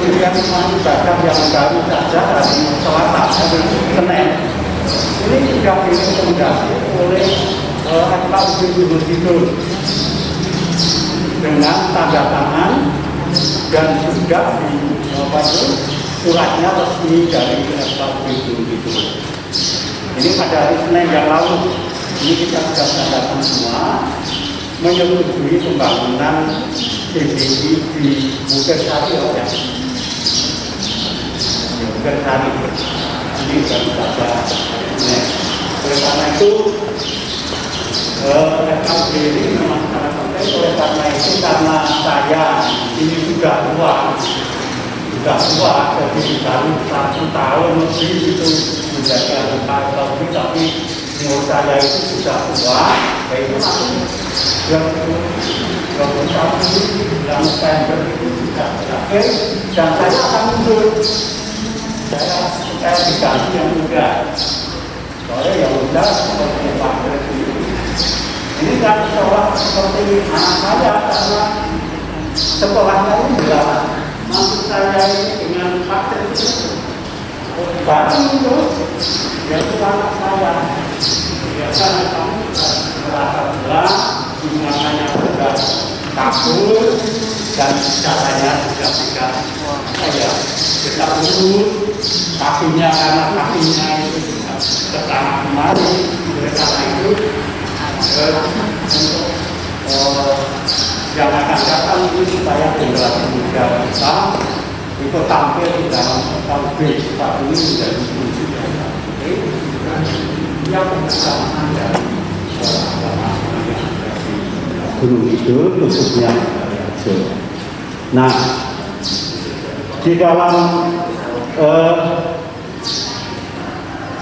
kemudian ibadah yang baru saja hari Selasa sampai Senin ini sudah direkomendasi oleh FKUB Gunung Kidul dengan tanda tangan dan sudah di suratnya resmi dari FKUB Gunung Kidul. Ini pada hari Senin yang lalu ini kita sudah mengadakan semua menyetujui pembangunan CBD di Bukersari ya. Bukersari ini baru saja. Oleh karena itu FKUB ini memang sangat penting. Oleh karena itu karena saya ini sudah tua, jadi baru 1 tahun lebih itu menjadi anggota FKUB, tapi umur saya itu sudah tua, yaitu yang 21 bulan November itu sudah berakhir dan saya akan mundur. Saya diganti yang muda. Soalnya yang muda seperti Pak Presiden. Ini kan seperti anak saya karena sekolahnya ini berat. Maksud saya ini dengan Pak Presiden. Baru itu, yaitu anak saya. Biasanya kamu merasa berat, makanya sudah kabur dan caranya sudah tidak tidak lurus, kakinya karena kakinya itu juga kesana kemari. Oleh karena itu untuk yang akan datang itu supaya generasi muda kita itu tampil di dalam FKUB. Tapi ini menjadi kunci dari yang kebersamaan dari Gunung Kidul khususnya. Nah, di dalam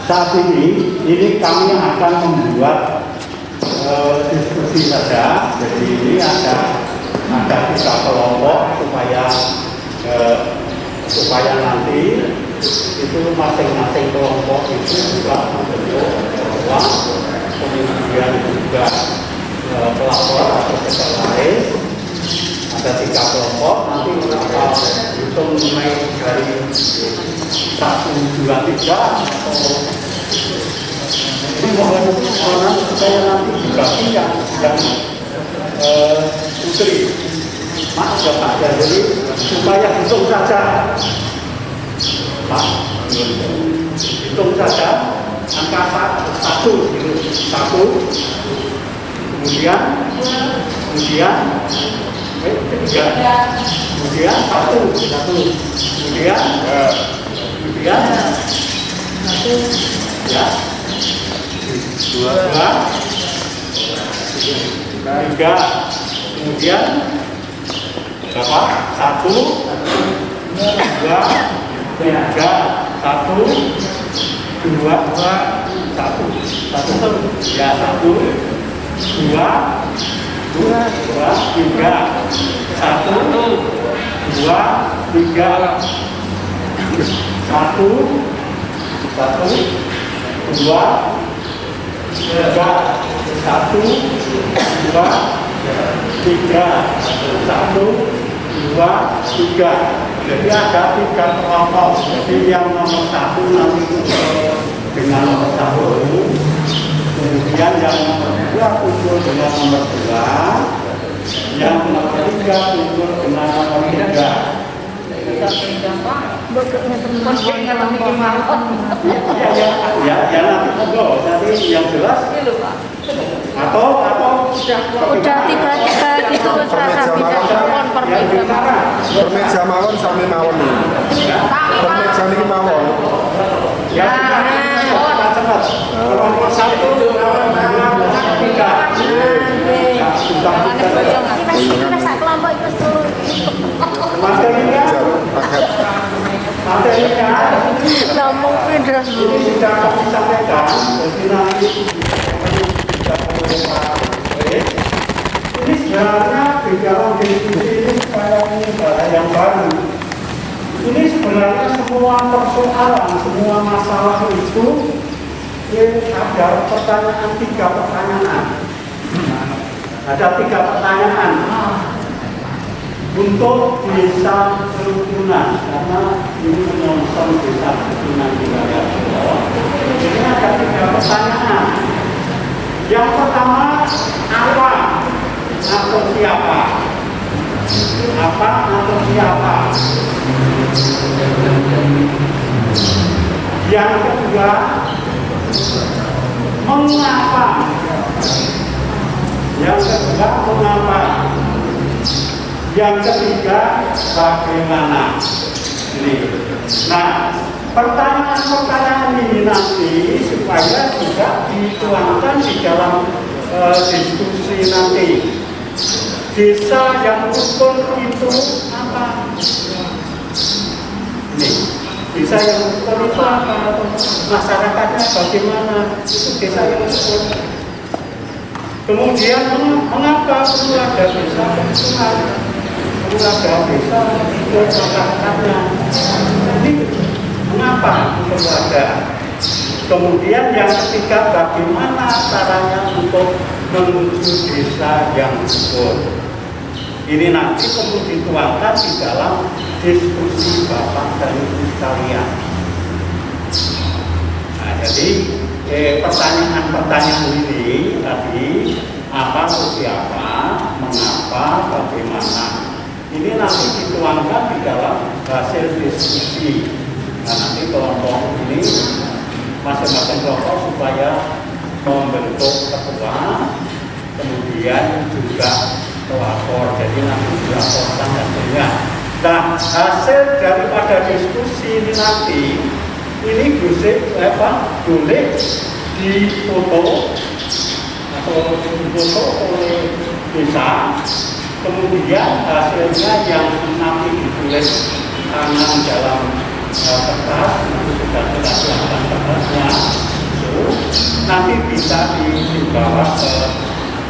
saat ini kami akan membuat diskusi saja. Jadi ini ada 3 kelompok supaya nanti itu masing-masing kelompok itu juga membentuk kemudian juga pelapor atau sekretaris. Ada 3 kelompok, nanti kita hitung mulai dari 1, 2, 3 atau ini mohon supaya nanti dibagi yang putri. Maaf ya Pak, jadi supaya hitung saja Pak, hitung saja angka 1 kemudian 3, kemudian 1, kemudian ya 2, 3, kemudian berapa? 1, 2, 3, 1, 2, 1, ya 1, 2, 3, 1, 2, 3, 1, 2, 3, 1, 2, 3, 1, 2, 3. Jadi ada 3 kelompok. Jadi yang nomor 1 nanti dengan nomor 1, kemudian yang nomor 2 kumpul dengan nomor 2, yang nomor 3 kumpul dengan nomor 3. Ya nanti monggo, nanti yang jelas atau udah 3 gitu serasa pindah Permeja mawon sami mawon nih. Permeja niki mawon. ya cepat. Kelompok 1 kelompok 3. kelompok itu turun. Materinya Ngomong pindah. ini sudah kami sampaikan. Jadi nanti ini sebenarnya di dalam diskusi ini kayak yang baru. Ini sebenarnya semua persoalan, semua masalah itu ada pertanyaan 3 pertanyaan. Ada 3 pertanyaan. untuk desa kerukunan, karena ini menonton desa kerukunan di wilayah Solo. Ini ada 3 pertanyaan. Yang pertama, apa atau siapa? Apa atau siapa? Yang kedua, mengapa? Yang kedua, mengapa? Yang ketiga, bagaimana? Ini. Nah, pertanyaan-pertanyaan ini nanti supaya juga dituangkan di dalam diskusi nanti. Desa yang rukun itu apa? Ini, desa yang rukun itu apa? Masyarakatnya bagaimana? Itu desa yang rukun. Kemudian mengapa perlu ada desa kerukunan? Perlu ada desa untuk masyarakatnya. Ini mengapa perlu ada? Kemudian yang ketiga, bagaimana caranya untuk menuju desa yang rukun? Ini nanti perlu dituangkan di dalam diskusi Bapak dan Ibu sekalian. Nah, jadi pertanyaan-pertanyaan ini tadi, apa, siapa, mengapa, bagaimana, ini nanti dituangkan di dalam hasil diskusi. Nah, nanti kelompok ini masing-masing kelompok supaya membentuk ketua, kemudian juga pelapor, jadi nanti dilaporkan hasilnya. Nah, hasil daripada diskusi ini nanti ini boleh difoto atau difoto oleh desa, kemudian hasilnya yang nanti ditulis tangan dalam kertas, sudah kita siapkan kertasnya, nanti bisa dibawa ke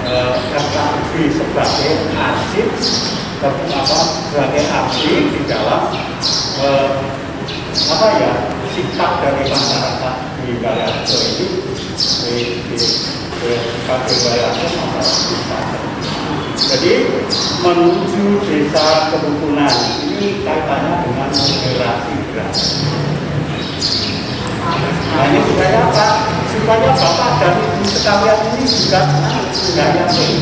RKUB sebagai arsip, sebagai arsip di dalam sikap dari masyarakat di wilayah ini sebagai wilayah masyarakat. Jadi menuju desa kerukunan ini kaitannya dengan moderasi generasi. Nah, ini supaya apa? Supaya Bapak dan Ibu sekalian ini juga yakin.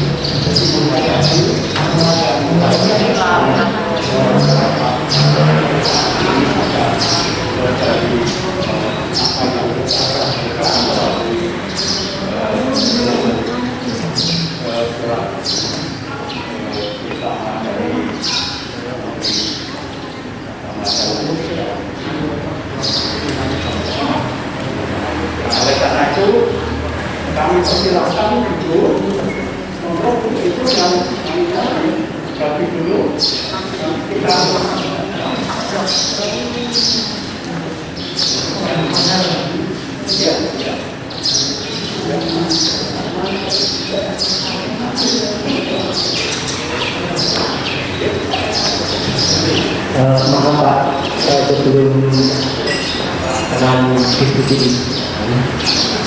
Oleh karena itu kami persilahkan dulu untuk itu yang kami bagi dulu kita maaf Pak, sebelum diskusi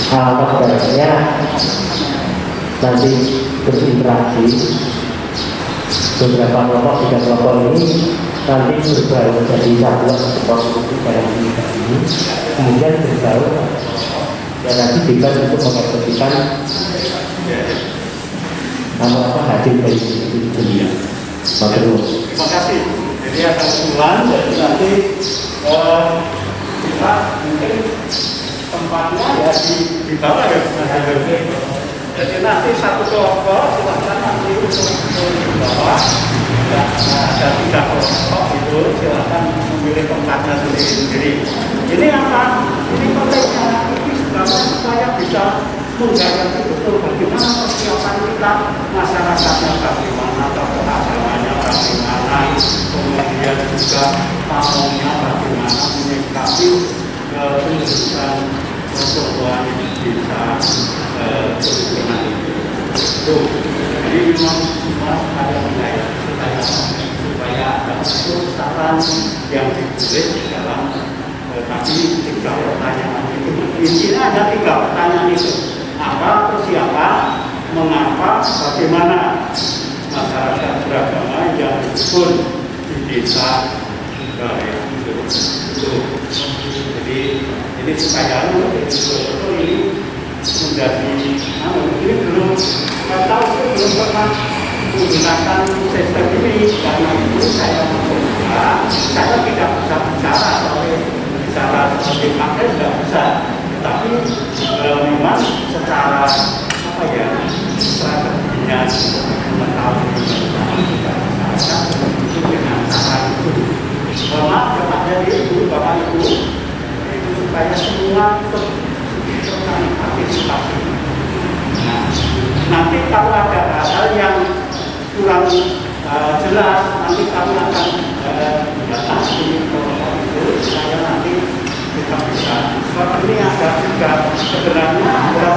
sebenarnya nanti berinteraksi beberapa kelompok, 3 kelompok ini nanti berbaur jadi satuan seperti dalam ini, kemudian berbaur dan nanti bebas untuk mengekspresikan apa hasil dari itu. Terima kasih. Jadi akan ulang, jadi nanti kita mungkin tempatnya ya di bawah ya. Jadi nanti satu kelompok silakan nanti untuk di bawah. Ada 3 kelompok itu silakan memilih tempatnya sendiri-sendiri. Ini apa? Ini konteksnya ini supaya bisa menghadapi betul bagaimana persiapan kita, masyarakatnya bagaimana, tokoh agamanya bagaimana, kemudian juga tamunya bagaimana menyikapi penunjukan pertemuan desa kerukunan itu. Jadi memang semua ada wilayah supaya ada saran yang ditulis di dalam tapi 3 pertanyaan itu. Intinya ada 3 pertanyaan itu. Apa, siapa, mengapa, bagaimana. Masyarakat beragama yang pun di desa juga ya itu. Jadi ini supaya betul ini menjadi ini belum tahu belum pernah menggunakan sistem ini karena itu saya mencoba saya tidak bisa bicara seperti pakai tidak bisa tapi memang secara apa ya strateginya mengetahui itu dengan cara itu maaf kepada ibu bapak ibu itu supaya semua partisipasi. Nah, nanti kalau ada hal-hal yang kurang jelas, nanti kami akan datang di protokol itu supaya nanti kita bisa. Sebab ini ada juga sebenarnya ada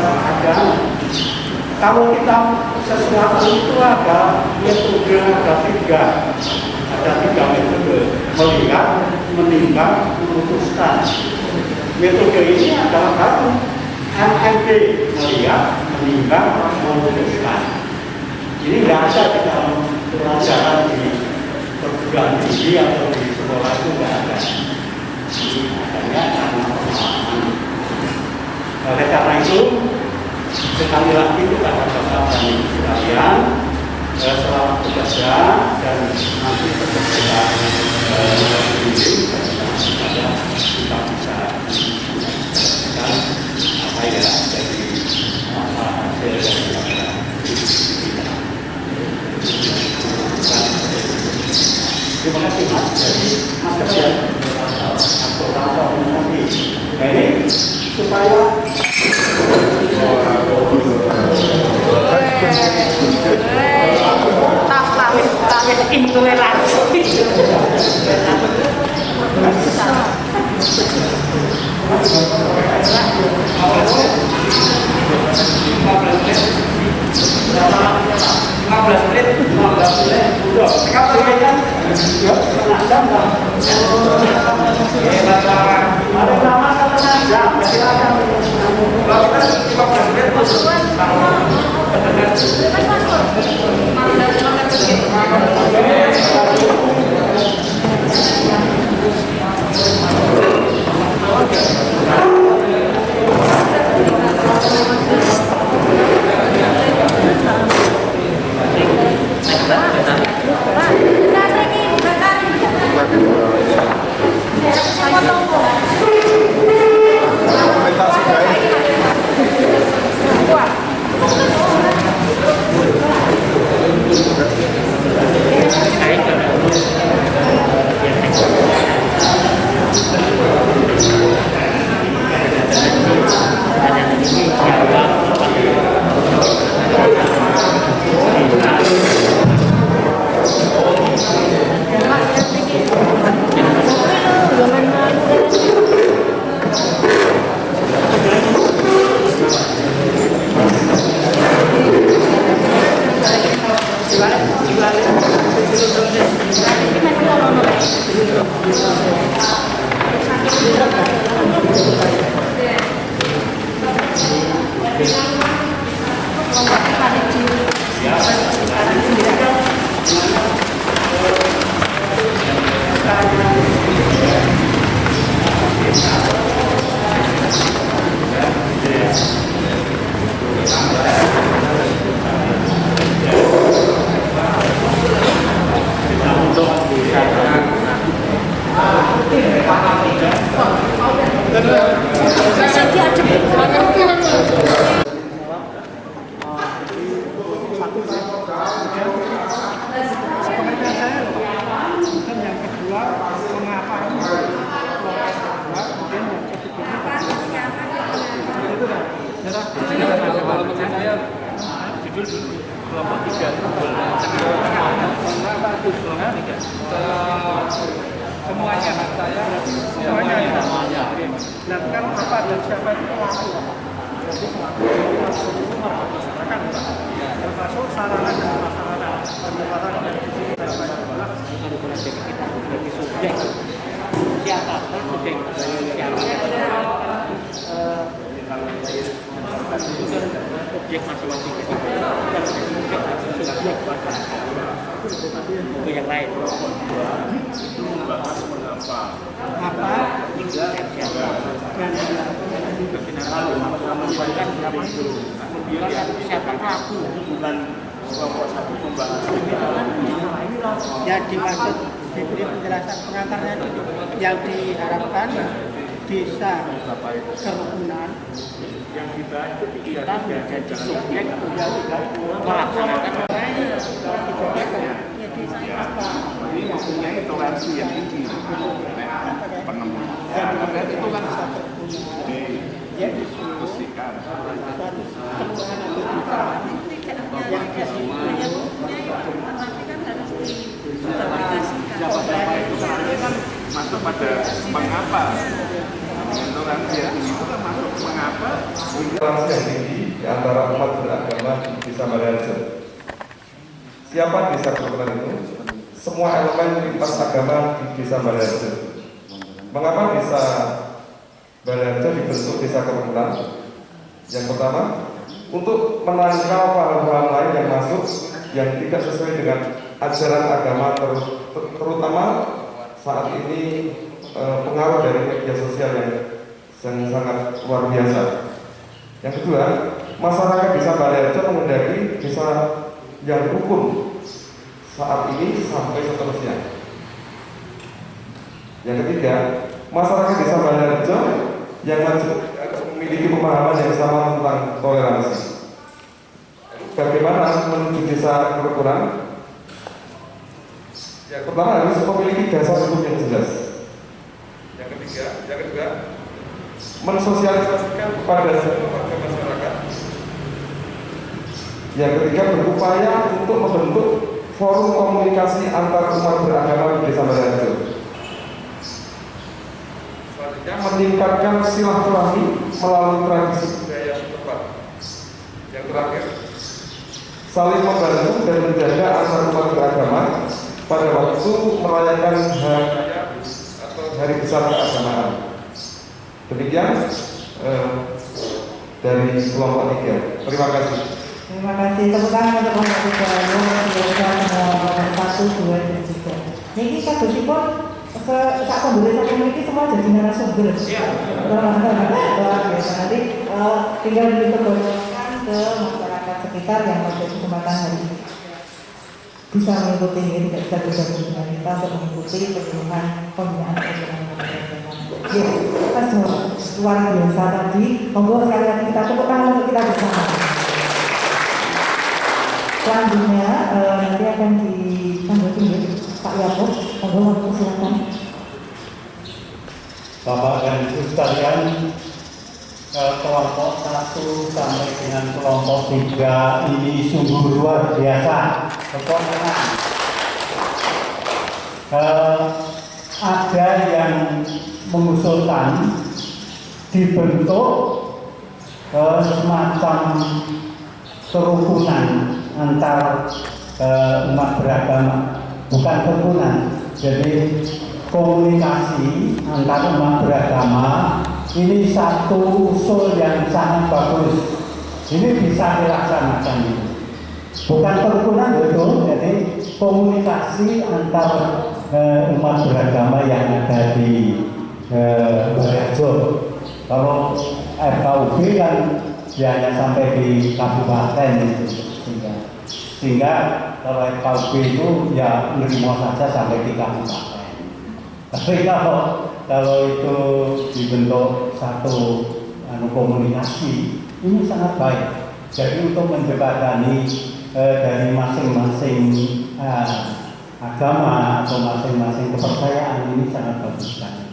kalau kita sesuatu itu ada metode ada tiga metode melihat, menimbang, memutuskan. Metode ini adalah baru MMD melihat, menimbang, memutuskan. Ini tidak ada di dalam pelajaran di perguruan tinggi atau di sekolah itu tidak ada. Ini adanya karena pemahaman. Oleh karena itu, sekali lagi kepada Bapak dan Ibu sekalian, selamat bekerja dan nanti tetap kita bimbing supaya kita bisa menyampaikan apa ya jadi hasil dari terima kasih Mas. Jadi Mas Kerja atau nanti ini supaya tak intoleransi. Semuanya saya semuanya ya. Dan kalau apa dan siapa itu pelaku. Termasuk sarana dan prasarana penempatan dan sebagai subjek. Siapa subjek? Objek masing-masing. Subjek buku yang lain. Itu membahas mengapa Apa? Siapa pelaku bukan kelompok satu membahas Yang dimaksud diberi penjelasan pengantarnya itu yang diharapkan bisa kerukunan yang kita itu kita menjadi subjek untuk melaksanakan ini mempunyai toleransi yang tinggi penemuan. Itu kan diskusikan. Siapa-siapa itu kan masuk pada mengapa toleransi yang tinggi itu kan masuk mengapa toleransi yang tinggi di antara umat beragama di Desa Baleharjo. Siapa desa kerukunan itu? Semua elemen lintas agama di Desa Baleharjo. Mengapa Desa Baleharjo dibentuk desa kerukunan? Yang pertama, untuk menangkal paham-paham lain yang masuk yang tidak sesuai dengan ajaran agama, terutama saat ini pengaruh dari media sosial yang sangat luar biasa. Yang kedua, masyarakat Desa Baleharjo mengendaki desa yang rukun saat ini sampai seterusnya. Yang ketiga, masyarakat Desa Baleharjo yang memiliki pemahaman yang sama tentang toleransi. Bagaimana menuju desa kerukunan? Yang pertama harus memiliki dasar hukum yang jelas. Yang kedua, mensosialisasikan kepada semua warga masyarakat. Yang ketiga, berupaya untuk membentuk forum komunikasi antar umat beragama di Desa Baleharjo. Selanjutnya, meningkatkan silaturahmi melalui tradisi budaya setempat. Yang terakhir, saling membantu dan menjaga antar umat beragama pada waktu merayakan hari raya atau hari besar keagamaan. Demikian dari kelompok 3. Terima kasih. Terima kasih. Tepuk tangan untuk kelompok 3. Nomor 1, 2, dan 3. Niki kadosipun saat pembeli saya memiliki semua jadi narasumber. Luar biasa. Nanti tinggal ditebarkan ke masyarakat sekitar yang pada kesempatan hari ini bisa mengikuti ini, tidak bisa bergabung dengan kita untuk mengikuti penyuluhan pembinaan agama. Ya, kita semua luar biasa tadi. Monggo sekali lagi kita tepuk tangan untuk kita bersama. Selanjutnya nanti akan ditanggapi Pak Yaakob. Monggo silakan. Bapak dan Ibu sekalian, kelompok 1 sampai dengan kelompok 3 ini sungguh luar biasa. Pokoknya ada yang mengusulkan dibentuk semacam kerukunan antar umat beragama, bukan kerukunan, jadi komunikasi antar umat beragama. Ini satu usul yang sangat bagus. Ini bisa dilaksanakan itu. Bukan kerukunan betul, jadi komunikasi antar umat beragama yang ada di Baleharjo. Kalau FKUB kan ya hanya sampai di kabupaten itu, sehingga kalau FKUB itu ya menerima saja sampai di kabupaten. Tapi kalau itu dibentuk satu komunikasi, ini sangat baik. Jadi untuk menjembatani dari masing-masing agama atau masing-masing kepercayaan, ini sangat bagus sekali.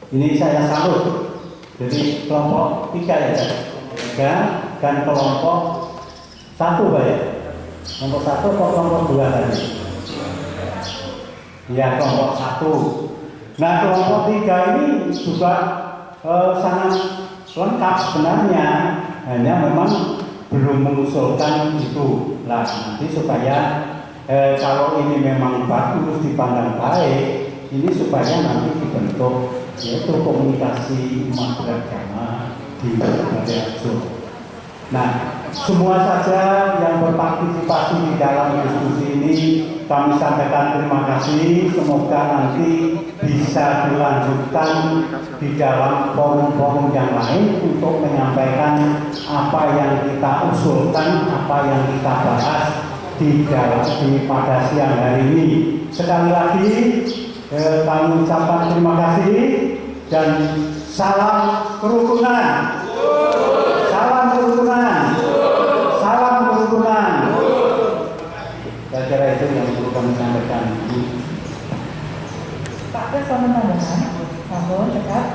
Ini saya salut. Jadi kelompok 3 ya, 3 dan kelompok 1 Pak ya. Kelompok 1 atau kelompok 2 tadi? Ya, kelompok 1. Nah, kelompok 3 ini juga sangat lengkap sebenarnya, hanya memang belum mengusulkan itu. Nah, nanti supaya kalau ini memang bagus dipandang baik, ini supaya nanti dibentuk yaitu komunikasi umat beragama di Baleharjo. Nah, semua saja yang berpartisipasi di dalam diskusi ini kami sampaikan terima kasih. Semoga nanti bisa dilanjutkan di dalam forum-forum yang lain untuk menyampaikan apa yang kita usulkan, apa yang kita bahas pada siang hari ini. Sekali lagi kami ucapkan terima kasih dan salam kerukunan. Salam kerukunan. Salam kerukunan. Saya kira itu yang perlu kami sampaikan. Pak Kes teman-teman, sampun cekap,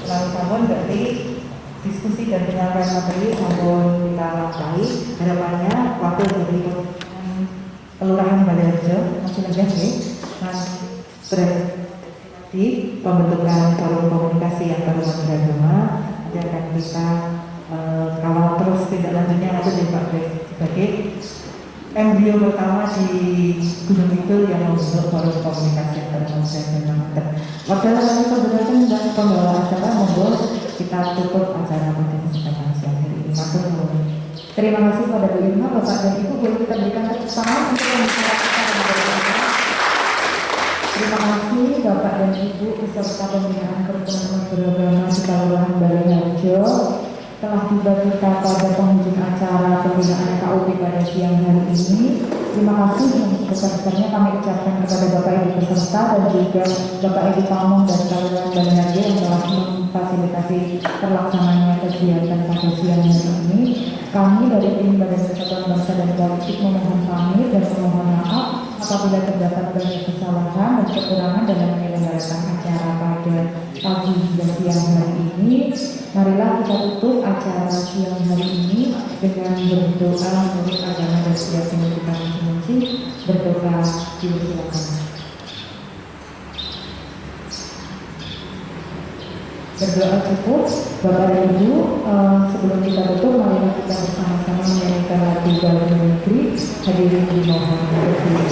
lalu sampun berarti diskusi dan penyampaian materi sampun kita lakukan. Harapannya waktu dari Kelurahan Baleharjo masih lagi berarti pembentukan forum komunikasi antar umat beragama akan kita kawal terus tindak lanjutnya nanti dari Pak Kes sebagai embrio pertama di Gunung Kidul yang membentuk forum komunikasi antar umat beragama. Waktu kami keberatan dan pembawa acara monggo kita tutup acara pada kesempatan siang hari ini. Terima kasih pada Bu Irma, Bapak dan Ibu, boleh kita berikan tepuk tangan untuk pembicara kita yang berbahagia. Terima kasih Bapak dan Ibu peserta pembinaan kerukunan umat beragama di Kelurahan Baleharjo telah tiba kita pada penghujung acara pembinaan KUP pada siang hari ini. Terima kasih yang sebesar-besarnya kami ucapkan kepada Bapak Ibu peserta dan juga Bapak Ibu Pamong dan Kelurahan Baleharjo yang telah memfasilitasi terlaksananya kegiatan pada siang hari ini. Kami dari tim Badan Persatuan Bangsa dan Politik memohon pamit dan memohon maaf apabila terdapat banyak kesalahan dan kekurangan dalam menyelenggarakan acara pada pagi dan siang hari ini. Marilah kita tutup acara siang hari ini dengan berdoa menurut agama dan keyakinan kita masing-masing. Berdoa, silakan. Berdoa cukup, Bapak dan Ibu. Sebelum kita tutup, marilah kita bersama-sama menyanyikan lagu Dalam Negeri. Hadirin dimohon berdiri.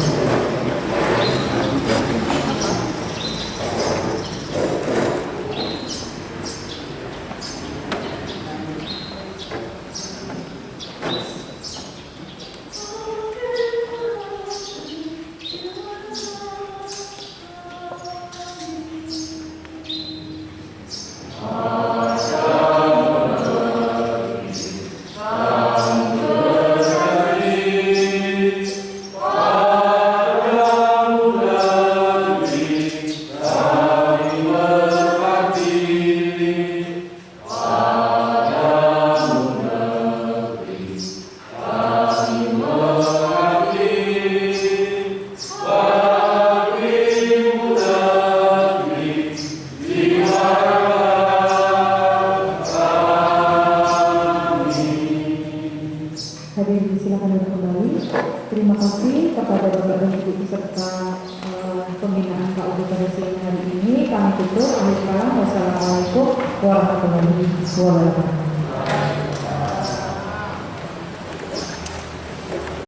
Hadirin silakan kembali. Terima kasih kepada Bapak dan Ibu peserta pembinaan KUP pada siang hari ini. Kami tutup. Wassalamualaikum warahmatullahi wabarakatuh.